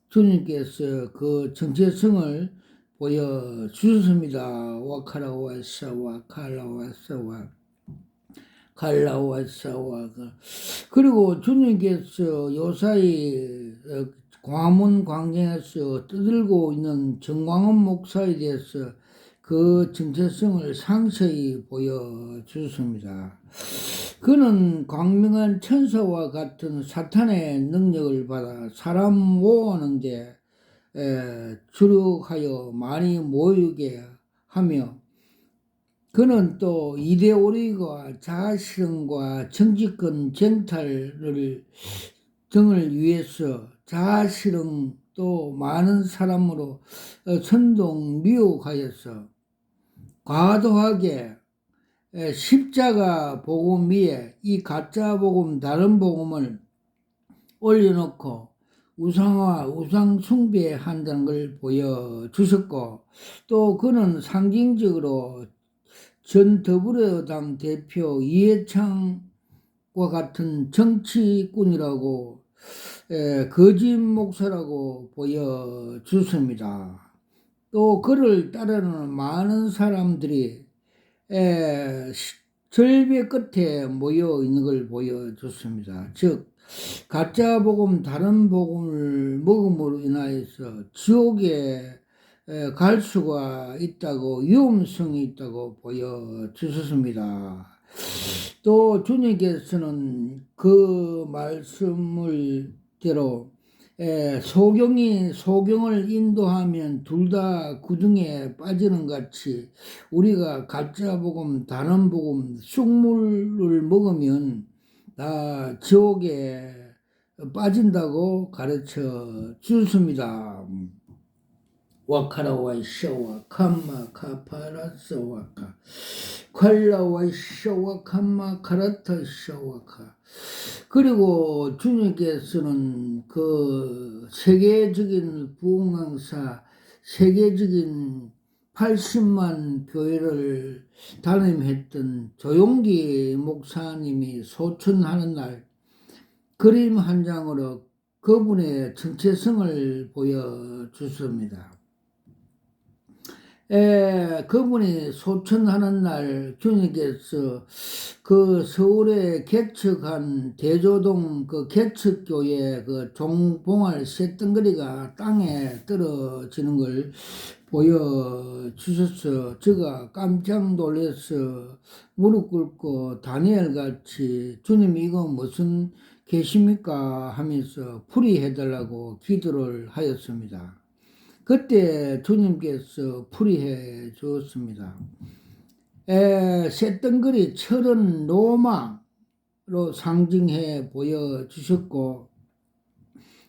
주님께서 그 정체성을 보여주셨습니다. 와카라와사와 칼라와사와 갈라와사와 그리고 주님께서 요사이 광화문 광장에서 떠들고 있는 정광훈 목사에 대해서 그 정체성을 상세히 보여주셨습니다. 그는 광명한 천사와 같은 사탄의 능력을 받아 사람 모으는데 주력하여 많이 모이게 하며 그는 또 이데올로기와 자아실현과 정치권 쟁탈을 등을 위해서 자아실현 또 많은 사람으로 선동 미혹하여서 과도하게 십자가 복음 위에 이 가짜 복음 다른 복음을 올려놓고 우상화 우상 숭배한다는 걸 보여주셨고 또 그는 상징적으로 전 더불어당 대표 이해창과 같은 정치꾼이라고 거짓 목사라고 보여주습니다. 또 그를 따르는 많은 사람들이 절벽 끝에 모여 있는 걸 보여줬습니다. 즉 가짜 복음 다른 복음을 먹음으로 인하여서 지옥에 갈 수가 있다고 위험성이 있다고 보여주셨습니다. 또 주님께서는 그 말씀을 대로 소경이 소경을 인도하면 둘 다 구덩이에 빠지는 같이 우리가 가짜 복음, 다른 복음, 쑥물을 먹으면 다 지옥에 빠진다고 가르쳐 주셨습니다. 와카라와 샤와 캄마 카파라사와카 콸라와 샤와 캄마 카라타 샤와카 그리고 주님께서는 그 세계적인 부흥강사 세계적인 80만 교회를 담임했던 조용기 목사님이 소천하는 날 그림 한 장으로 그분의 정체성을 보여주습니다. 그분이 소천하는 날 주님께서 그 서울에 개척한 대조동 그 개척교회 그 종봉알 쇳덩거리가 땅에 떨어지는 걸 보여주셔서 제가 깜짝 놀라서 무릎 꿇고 다니엘 같이 주님 이거 무슨 계십니까 하면서 풀이해달라고 기도를 하였습니다. 그때 주님께서 풀이해 주었습니다. 쇳덩거리 철은 로마로 상징해 보여주셨고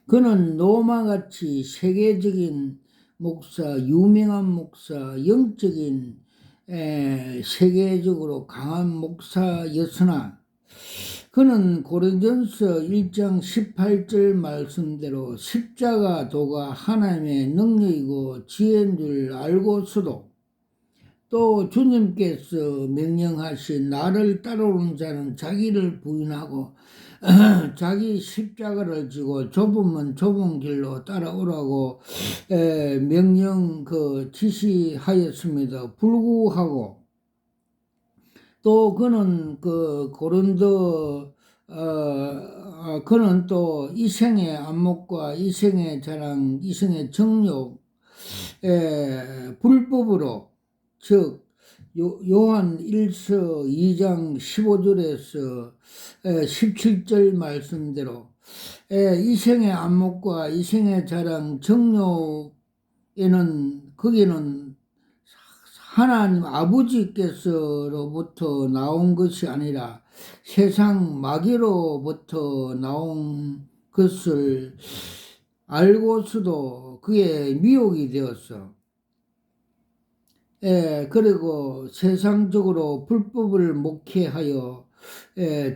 그는 로마같이 세계적인 목사, 유명한 목사, 영적인 세계적으로 강한 목사였으나 그는 고린전서 1장 18절 말씀대로 십자가 도가 하나님의 능력이고 지혜인 줄 알고서도 또 주님께서 명령하신 나를 따라오는 자는 자기를 부인하고 자기 십자가를 지고 좁으면 좁은 길로 따라오라고 명령 지시하였습니다. 불구하고 또 그는 그 고린도 그는 또 이생의 안목과 이생의 자랑, 이생의 정욕, 불법으로, 즉 요한 1서 2장 15절에서 17절 말씀대로 이생의 안목과 이생의 자랑, 정욕에는 거기는 하나님 아버지께서로부터 나온 것이 아니라 세상 마귀로부터 나온 것을 알고서도 그게 미혹이 되었어. 그리고 세상적으로 불법을 목회하여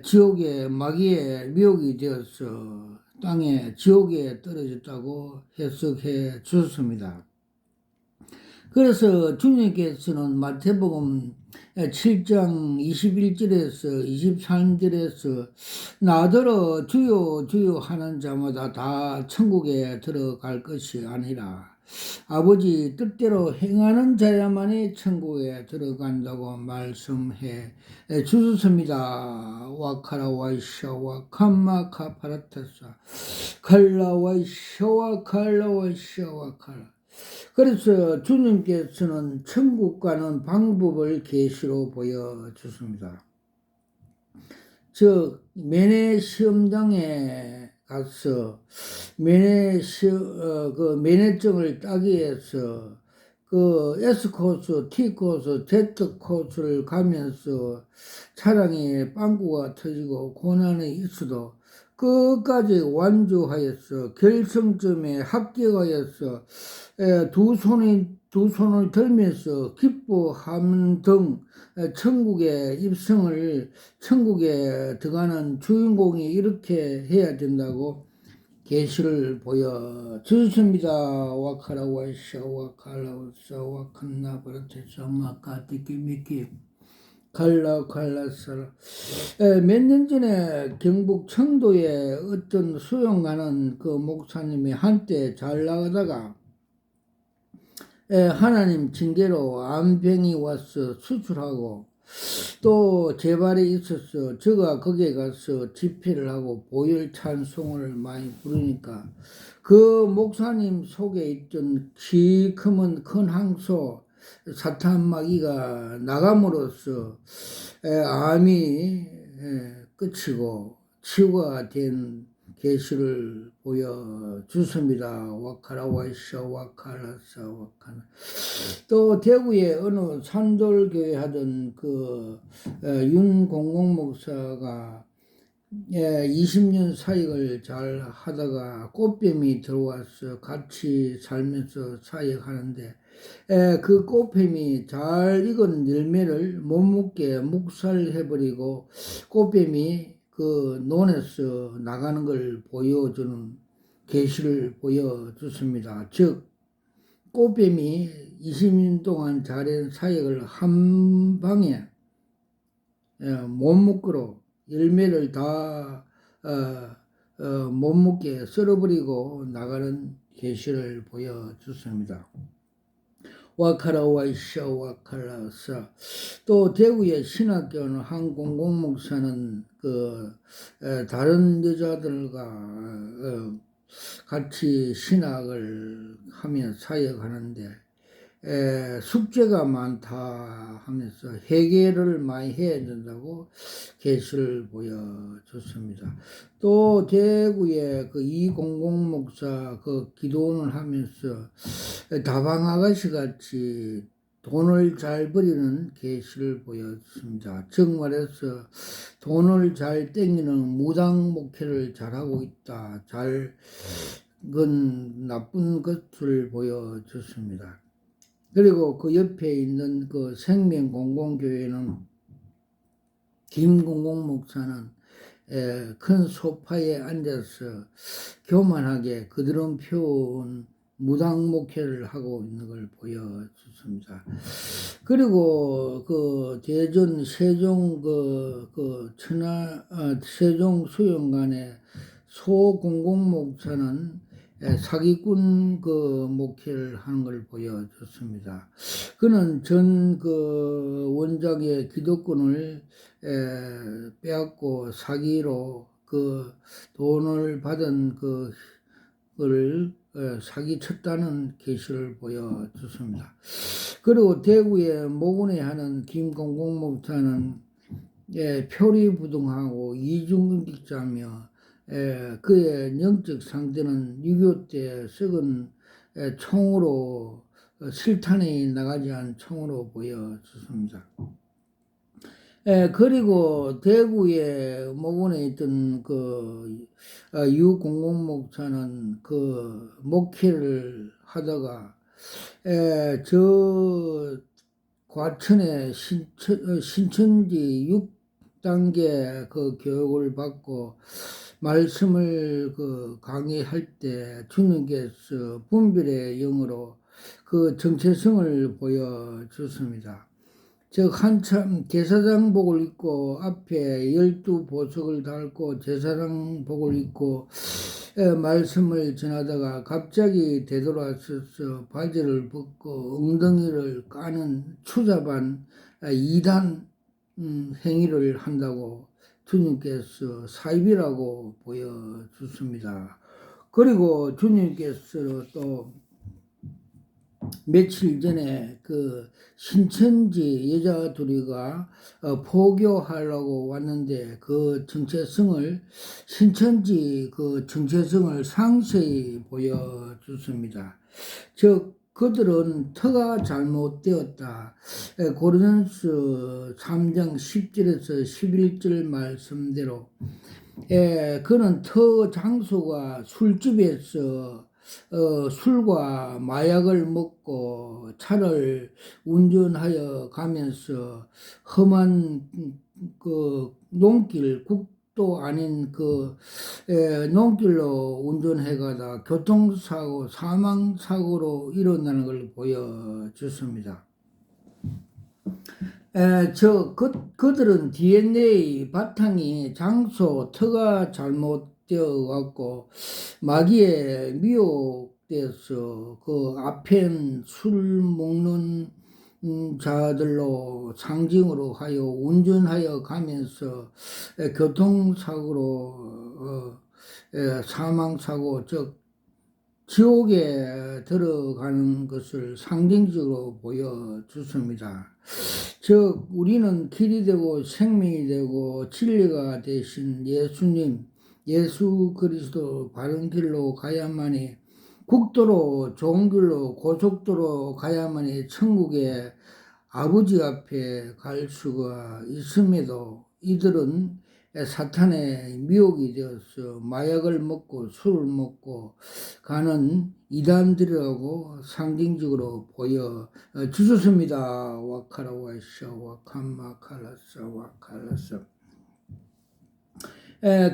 지옥의 마귀의 미혹이 되어서 땅에 지옥에 떨어졌다고 해석해 주셨습니다. 그래서 주님께서는 마태복음 7장 21절에서 23절에서 나더러 주여 주여 하는 자마다 다 천국에 들어갈 것이 아니라 아버지 뜻대로 행하는 자야만이 천국에 들어간다고 말씀해 주셨습니다. 와카라와이샤와 캄마카파라타사 칼라와이샤와 칼라와이샤와 칼라. 그래서 주님께서는 천국 가는 방법을 계시로 보여주십니다. 즉 면회 시험장에 가서 면회증을 따기 위해서 그 S코스, T코스, Z코스를 가면서 차량에 빵꾸가 터지고 고난이 있어도 끝까지 완주하였어. 결승점에 합격하였어. 두 손을 들면서 기뻐하는 등 천국에 입성을 천국에 들어가는 주인공이 이렇게 해야 된다고 계시를 보여주셨습니다. 와카라 와이샤 와칼라우사 와칸나 버르테사 마카티키미키 칼라살라. 몇 년 전에 경북 청도에 어떤 수영 가는 그 목사님이 한때 잘 나가다가 하나님 징계로 암병이 와서 수술하고 또 재발이 있어서 제가 거기에 가서 집회를 하고 보혈 찬송을 많이 부르니까 그 목사님 속에 있던 시커먼 큰 항소 사탄 마귀가 나감으로써 암이 끝이고 치유가 된 계시를 보여주습니다. 와카라와이샤 와카라사 와카나. 또 대구에 어느 산돌교회 하던 그 윤공공 목사가 20년 사역을 잘 하다가 꽃뱀이 들어와서 같이 살면서 사역하는데 그 꽃뱀이 잘 익은 열매를 못 먹게 묵살해버리고 꽃뱀이 그 논에서 나가는 걸 보여주는 계시를 보여줬습니다. 즉 꽃뱀이 20년 동안 잘한 사역을 한 방에 못 먹도록 열매를 다 못 먹게 썰어버리고 나가는 계시를 보여줬습니다. 와카라와이샤 와카라사. 또 대구의 신학교는 한 공공목사는 그 다른 여자들과 같이 신학을 하며 사역하는데 숙제가 많다 하면서 회개를 많이 해야 된다고 계시를 보여줬습니다. 또 대구의 그 이공공 목사 그 기도원을 하면서 다방 아가씨 같이 돈을 잘 버리는 계시를 보였습니다. 즉 말해서 돈을 잘 땡기는 무당 목회를 잘하고 있다. 그건 나쁜 것을 보여줬습니다. 그리고 그 옆에 있는 그 생명공공교회는 김공공 목사는 큰 소파에 앉아서 교만하게 그들은 표현 무당 목회를 하고 있는 걸 보여줬습니다. 그리고 그 대전 세종 세종 수영관의 소공공 목사는 사기꾼 그 목회를 하는 걸 보여줬습니다. 그는 전 그 원작의 기독권을 빼앗고 사기로 그 돈을 받은 그를 사기쳤다는 계시를 보여줬습니다. 그리고 대구의 모군에 하는 김공공목사는 표리부동하고 이중직자며 그의 영적 상태는 6.25 때 썩은 총으로 실탄이 나가지 않은 총으로 보여졌습니다. 그리고 대구의 모군에 있던 유공공목사는 그 목회를 하다가 저 과천의 신천지 6단계 그 교육을 받고 말씀을 강의할 때 주님께서 분별의 영으로 그 정체성을 보여줬습니다. 즉 한참 제사장복을 입고 앞에 12보석을 달고 제사장복을 입고 말씀을 전하다가 갑자기 되돌아서서 바지를 벗고 엉덩이를 까는 추잡한 이단 행위를 한다고 주님께서 사입이라고 보여주십니다. 그리고 주님께서 또 며칠 전에 그 신천지 여자 둘이가 포교하려고 왔는데 그 정체성을 신천지 그 정체성을 상세히 보여줬습니다. 즉 그들은 터가 잘못되었다. 고린도서 3장 10절에서 11절 말씀대로 그는 터 장소가 술집에서 술과 마약을 먹고 차를 운전하여 가면서 험한 그 농길, 국도 아닌 농길로 운전해 가다 교통사고, 사망사고로 일어나는 걸 보여줬습니다. 그들은 DNA 바탕이 장소, 터가 잘못되어 갖고 마귀에 미혹돼서 그 아펜 술 먹는 자들로 상징으로 하여 운전하여 가면서 교통사고로 사망사고, 즉 지옥에 들어가는 것을 상징적으로 보여줬습니다. 즉 우리는 길이 되고 생명이 되고 진리가 되신 예수님, 예수 그리스도 바른 길로 가야만이, 국도로 좋은 길로 고속도로 가야만이 천국에 아버지 앞에 갈 수가 있음에도 이들은 사탄의 미혹이 되어서 마약을 먹고 술을 먹고 가는 이단들이라고 상징적으로 보여 주셨습니다. 와카라와샤 와칸마칼라사 와칼라사.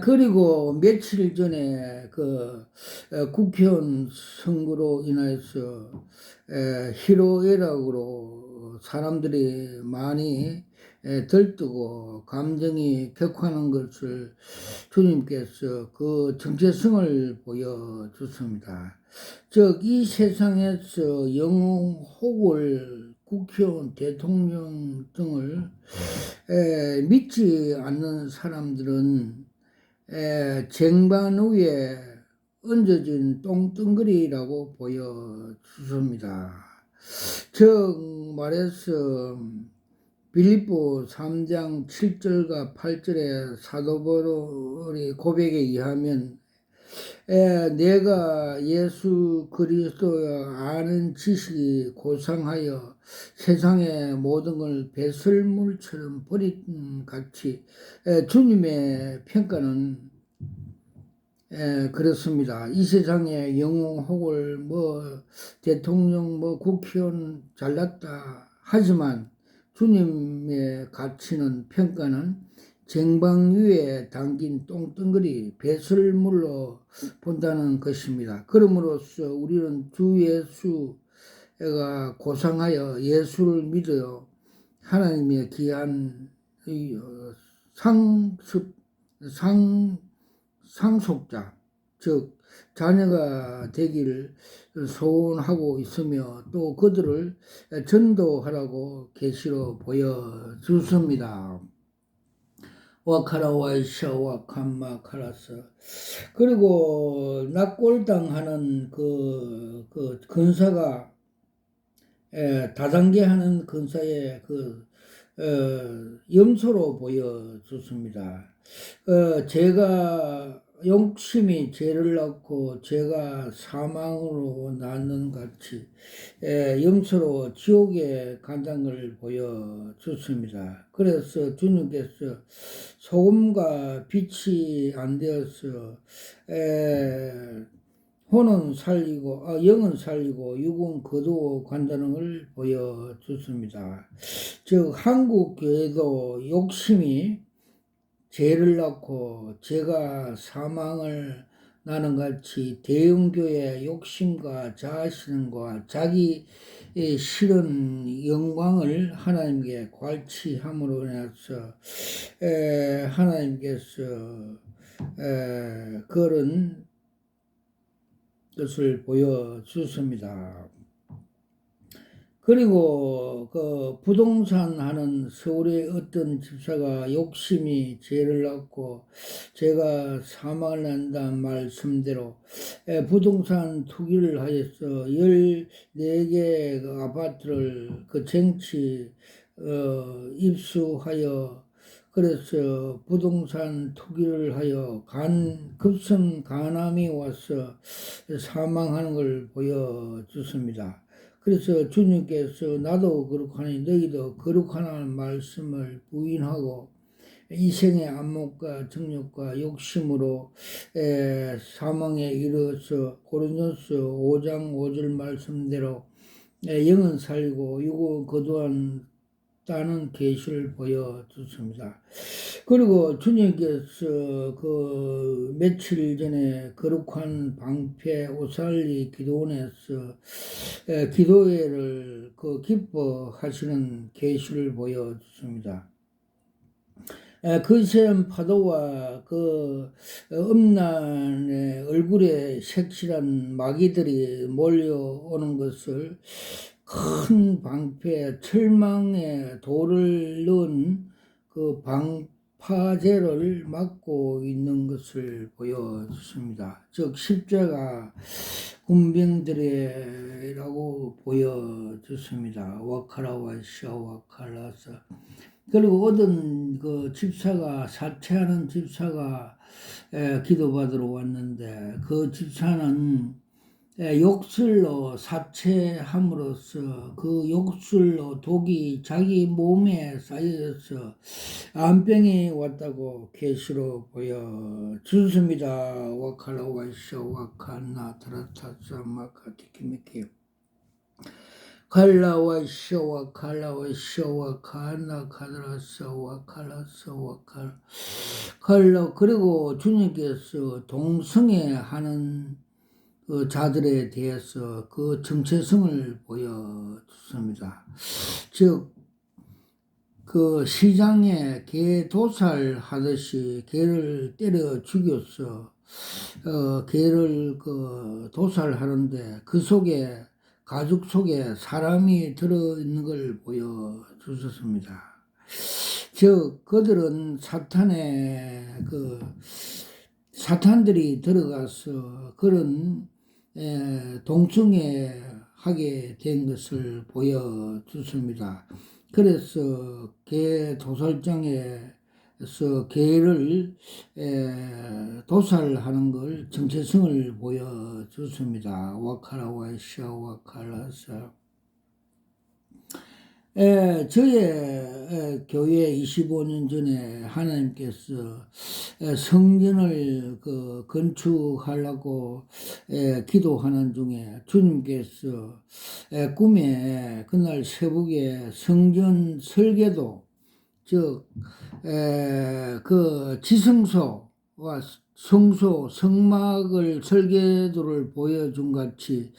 그리고 며칠 전에 국회의원 선거로 인해서 희로애락으로 사람들이 많이 들뜨고 감정이 격화하는 것을 주님께서 그 정체성을 보여줬습니다. 즉 이 세상에서 영웅 혹을 국회의원, 대통령 등을 믿지 않는 사람들은 쟁반 위에 얹어진 똥덩어리라고 보여주십니다. 즉 말해서 빌립보 3장 7절과 8절의 사도 바울의 고백에 의하면 내가 예수 그리스도를 아는 지식이 고상하여 세상의 모든 걸 배설물처럼 버린 같이 주님의 평가는 그렇습니다. 이 세상의 영웅 혹을 대통령 국회의원 잘났다 하지만 주님의 가치는 평가는 쟁방 위에 담긴 똥덩어리 배설물로 본다는 것입니다. 그러므로써 우리는 주 예수가 고상하여 예수를 믿어 하나님의 귀한 상속자, 즉 자녀가 되기를 소원하고 있으며 또 그들을 전도하라고 계시로 보여주십니다. 와카라와이샤 와칸마카라스. 그리고 낙골당하는 그 근사가 다단계하는 근사의 염소로 보여졌습니다. 제가 욕심이 죄를 낳고 제가 사망으로 낳는 같이 염소로 지옥에 간다는 걸 보여줬습니다. 그래서 주님께서 소금과 빛이 안 되어서 혼은 살리고 영은 살리고 육은 거두어 간다는 걸 보여줬습니다. 즉 한국 교회도 욕심이 죄를 낳고 죄가 사망을 나는 같이 대형교회의 욕심과 자신과 자기 싫은 영광을 하나님께 괄치함으로 인해서 하나님께서 그런 것을 보여주습니다. 그리고 그 부동산 하는 서울의 어떤 집사가 욕심이 죄를 낳고 제가 사망을 난다는 말씀대로 부동산 투기를 하여서 14개 그 아파트를 그 정치 입수하여 그래서 부동산 투기를 하여 급성 간암이 와서 사망하는 걸 보여줬습니다. 그래서 주님께서 나도 거룩하니 너희도 거룩하라는 말씀을 부인하고 이생의 안목과 정욕과 욕심으로 사망에 이르러서 고린도서 5장 5절 말씀대로 영은 살리고 육은 거두었다는 계시를 보여줬습니다. 그리고 주님께서 그 며칠 전에 거룩한 방패 오살리 기도원에서 기도회를 기뻐하시는 계시를 보여줬습니다. 거센 파도와 음란의 얼굴에 색칠한 마귀들이 몰려오는 것을 큰 방패 철망에 돌을 넣은 그 방파제를 막고 있는 것을 보여줬습니다. 즉 십자가 군병들이라고 보여줬습니다. 와카라와샤 와칼라사. 그리고 어떤 그 집사가 사퇴하는 집사가 기도받으러 왔는데 그 집사는 욕설로 사체함으로써 그 욕설로 독이 자기 몸에 쌓여서 암병이 왔다고 계시로 보여주습니다. 와칼라와이샤 와칸나 타라타사 마카티키미키 칼라와이샤와 칼라와이샤와 카나 카드라사와 칼라사와 칼라. 그리고 주님께서 동성애하는 그 자들에 대해서 그 정체성을 보여줬습니다. 즉, 그 시장에 개 도살하듯이 개를 때려 죽여서 개를 도살하는데 그 속에 가죽 속에 사람이 들어있는 걸 보여주셨습니다. 즉 그들은 사탄들이 들어가서 그런 동성애 하게 된 것을 보여주습니다. 그래서 개 도살장에서 개를 도살하는 걸 정체성을 보여주습니다. 와카라와이샤 와칼라사. 저의 교회 25년 전에 하나님께서 성전을 건축하려고 기도하는 중에 주님께서 꿈에 그날 새벽에 성전 설계도, 즉 그 지성소와 성소, 성막을 설계도를 보여준 같이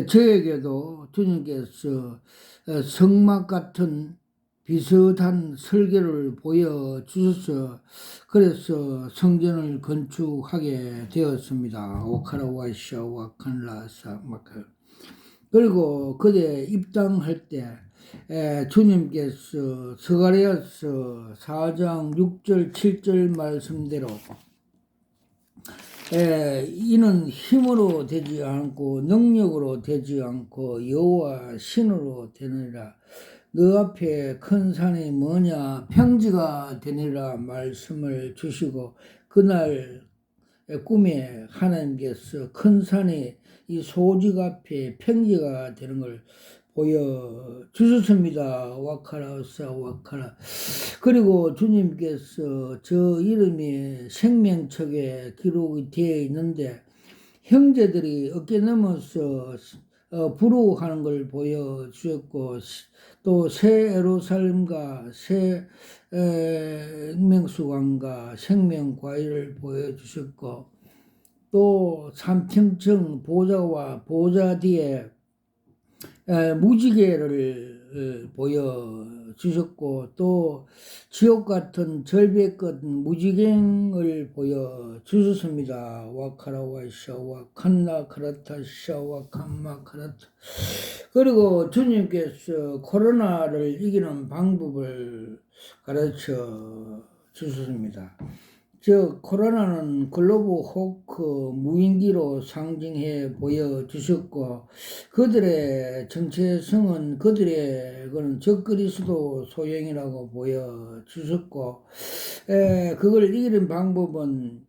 저에게도 주님께서 성막 같은 비슷한 설계를 보여주셔서 그래서 성전을 건축하게 되었습니다. 오카라와샤 와칸라사 마카. 그리고 그때 입당할 때 주님께서 스가랴서 4장 6절 7절 말씀대로 이는 힘으로 되지 않고 능력으로 되지 않고 여호와 신으로 되느니라. 너 앞에 큰 산이 뭐냐 평지가 되니라 말씀을 주시고, 그날 꿈에 하나님께서 큰 산이 이 소직 앞에 평지가 되는 걸 보여주셨습니다. 와카라우사 와카라. 그리고 주님께서 저 이름이 생명책에 기록이 되어 있는데 형제들이 어깨 넘어서 부러워하는 걸 보여주셨고, 또 새 예루살렘과 새 생명수강과 생명과일을 보여주셨고, 또 삼층층 보좌와 보좌 뒤에 무지개를 보여주셨고, 또 지옥 같은 절벽 같은 무지개를 보여주셨습니다. 와카라와샤와 칸나카라타샤와 칸마카라타. 그리고 주님께서 코로나를 이기는 방법을 가르쳐 주셨습니다. 즉 코로나는 글로브 호크 무인기로 상징해 보여주셨고, 그들의 정체성은 그들의 그런 적그리스도 소행이라고 보여주셨고, 그걸 이기는 방법은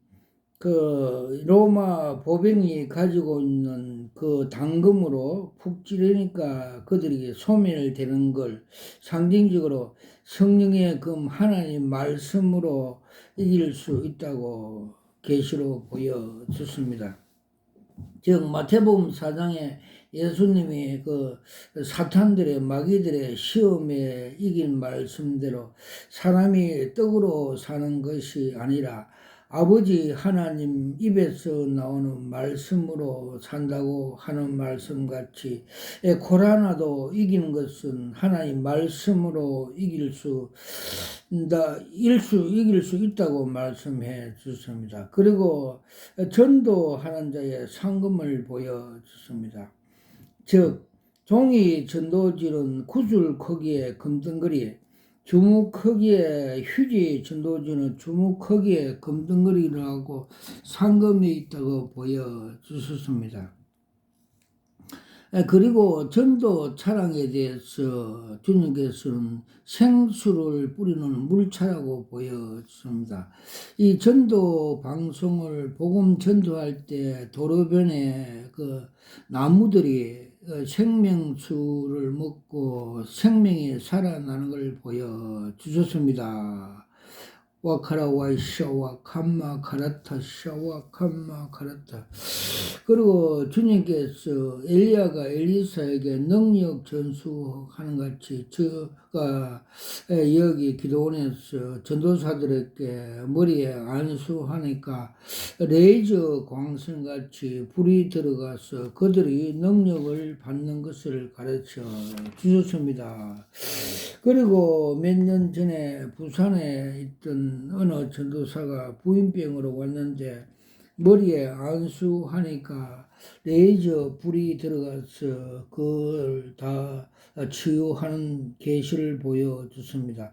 그 로마 보병이 가지고 있는 그 당금으로 푹 찌르니까 그들이 소멸되는 걸 상징적으로 성령의 금 하나님 말씀으로 이길 수 있다고 계시로 보여줬습니다. 즉 마태복음 4장에 예수님이 그 사탄들의 마귀들의 시험에 이긴 말씀대로 사람이 떡으로 사는 것이 아니라 아버지 하나님 입에서 나오는 말씀으로 산다고 하는 말씀같이 코로나도 이기는 것은 하나님 말씀으로 이길 수 있다고 말씀해 주셨습니다. 그리고 전도하는 자의 상금을 보여주습니다. 즉 종이 전도지는 구슬 크기의 금덩어리, 주먹 크기의 휴지 전도지는 주먹 크기의 금덩어리라고 상금이 있다고 보여주셨습니다. 그리고 전도 차량에 대해서 주님께서는 생수를 뿌리는 물차라고 보여줍니다. 이 전도 방송을 복음 전도할 때 도로변에 그 나무들이 생명수를 먹고 생명이 살아나는 걸 보여주셨습니다. 와카라와이 샤와 캄마 카라타 샤와 캄마 카라타. 그리고 주님께서 엘리야가 엘리사에게 능력 전수하는 같이 저가 여기 기도원에서 전도사들에게 머리에 안수하니까 레이저 광선같이 불이 들어가서 그들이 능력을 받는 것을 가르쳐 주셨습니다. 그리고 몇 년 전에 부산에 있던 어느 전도사가 부인병으로 왔는데 머리에 안수하니까 레이저 불이 들어가서 그걸 다 치유하는 계시를 보여줬습니다.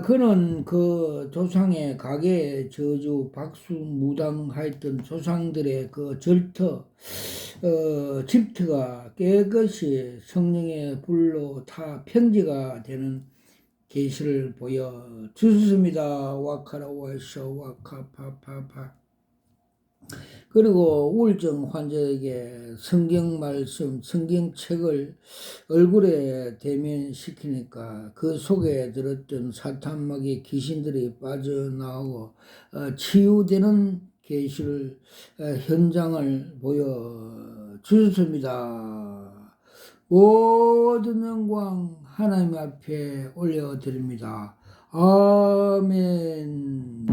그는 그 조상의 가게 저주 박수무당하였던 조상들의 그 절터 집터가 깨끗이 성령의 불로 다 평지가 되는 계시를 보여주셨습니다. 와카라와샤 와카파파파. 그리고 우울증 환자에게 성경 말씀, 성경책을 얼굴에 대면시키니까 그 속에 들었던 사탄마귀 귀신들이 빠져나오고 치유되는 계시를 현장을 보여주셨습니다. 모든 영광 하나님 앞에 올려드립니다. 아멘.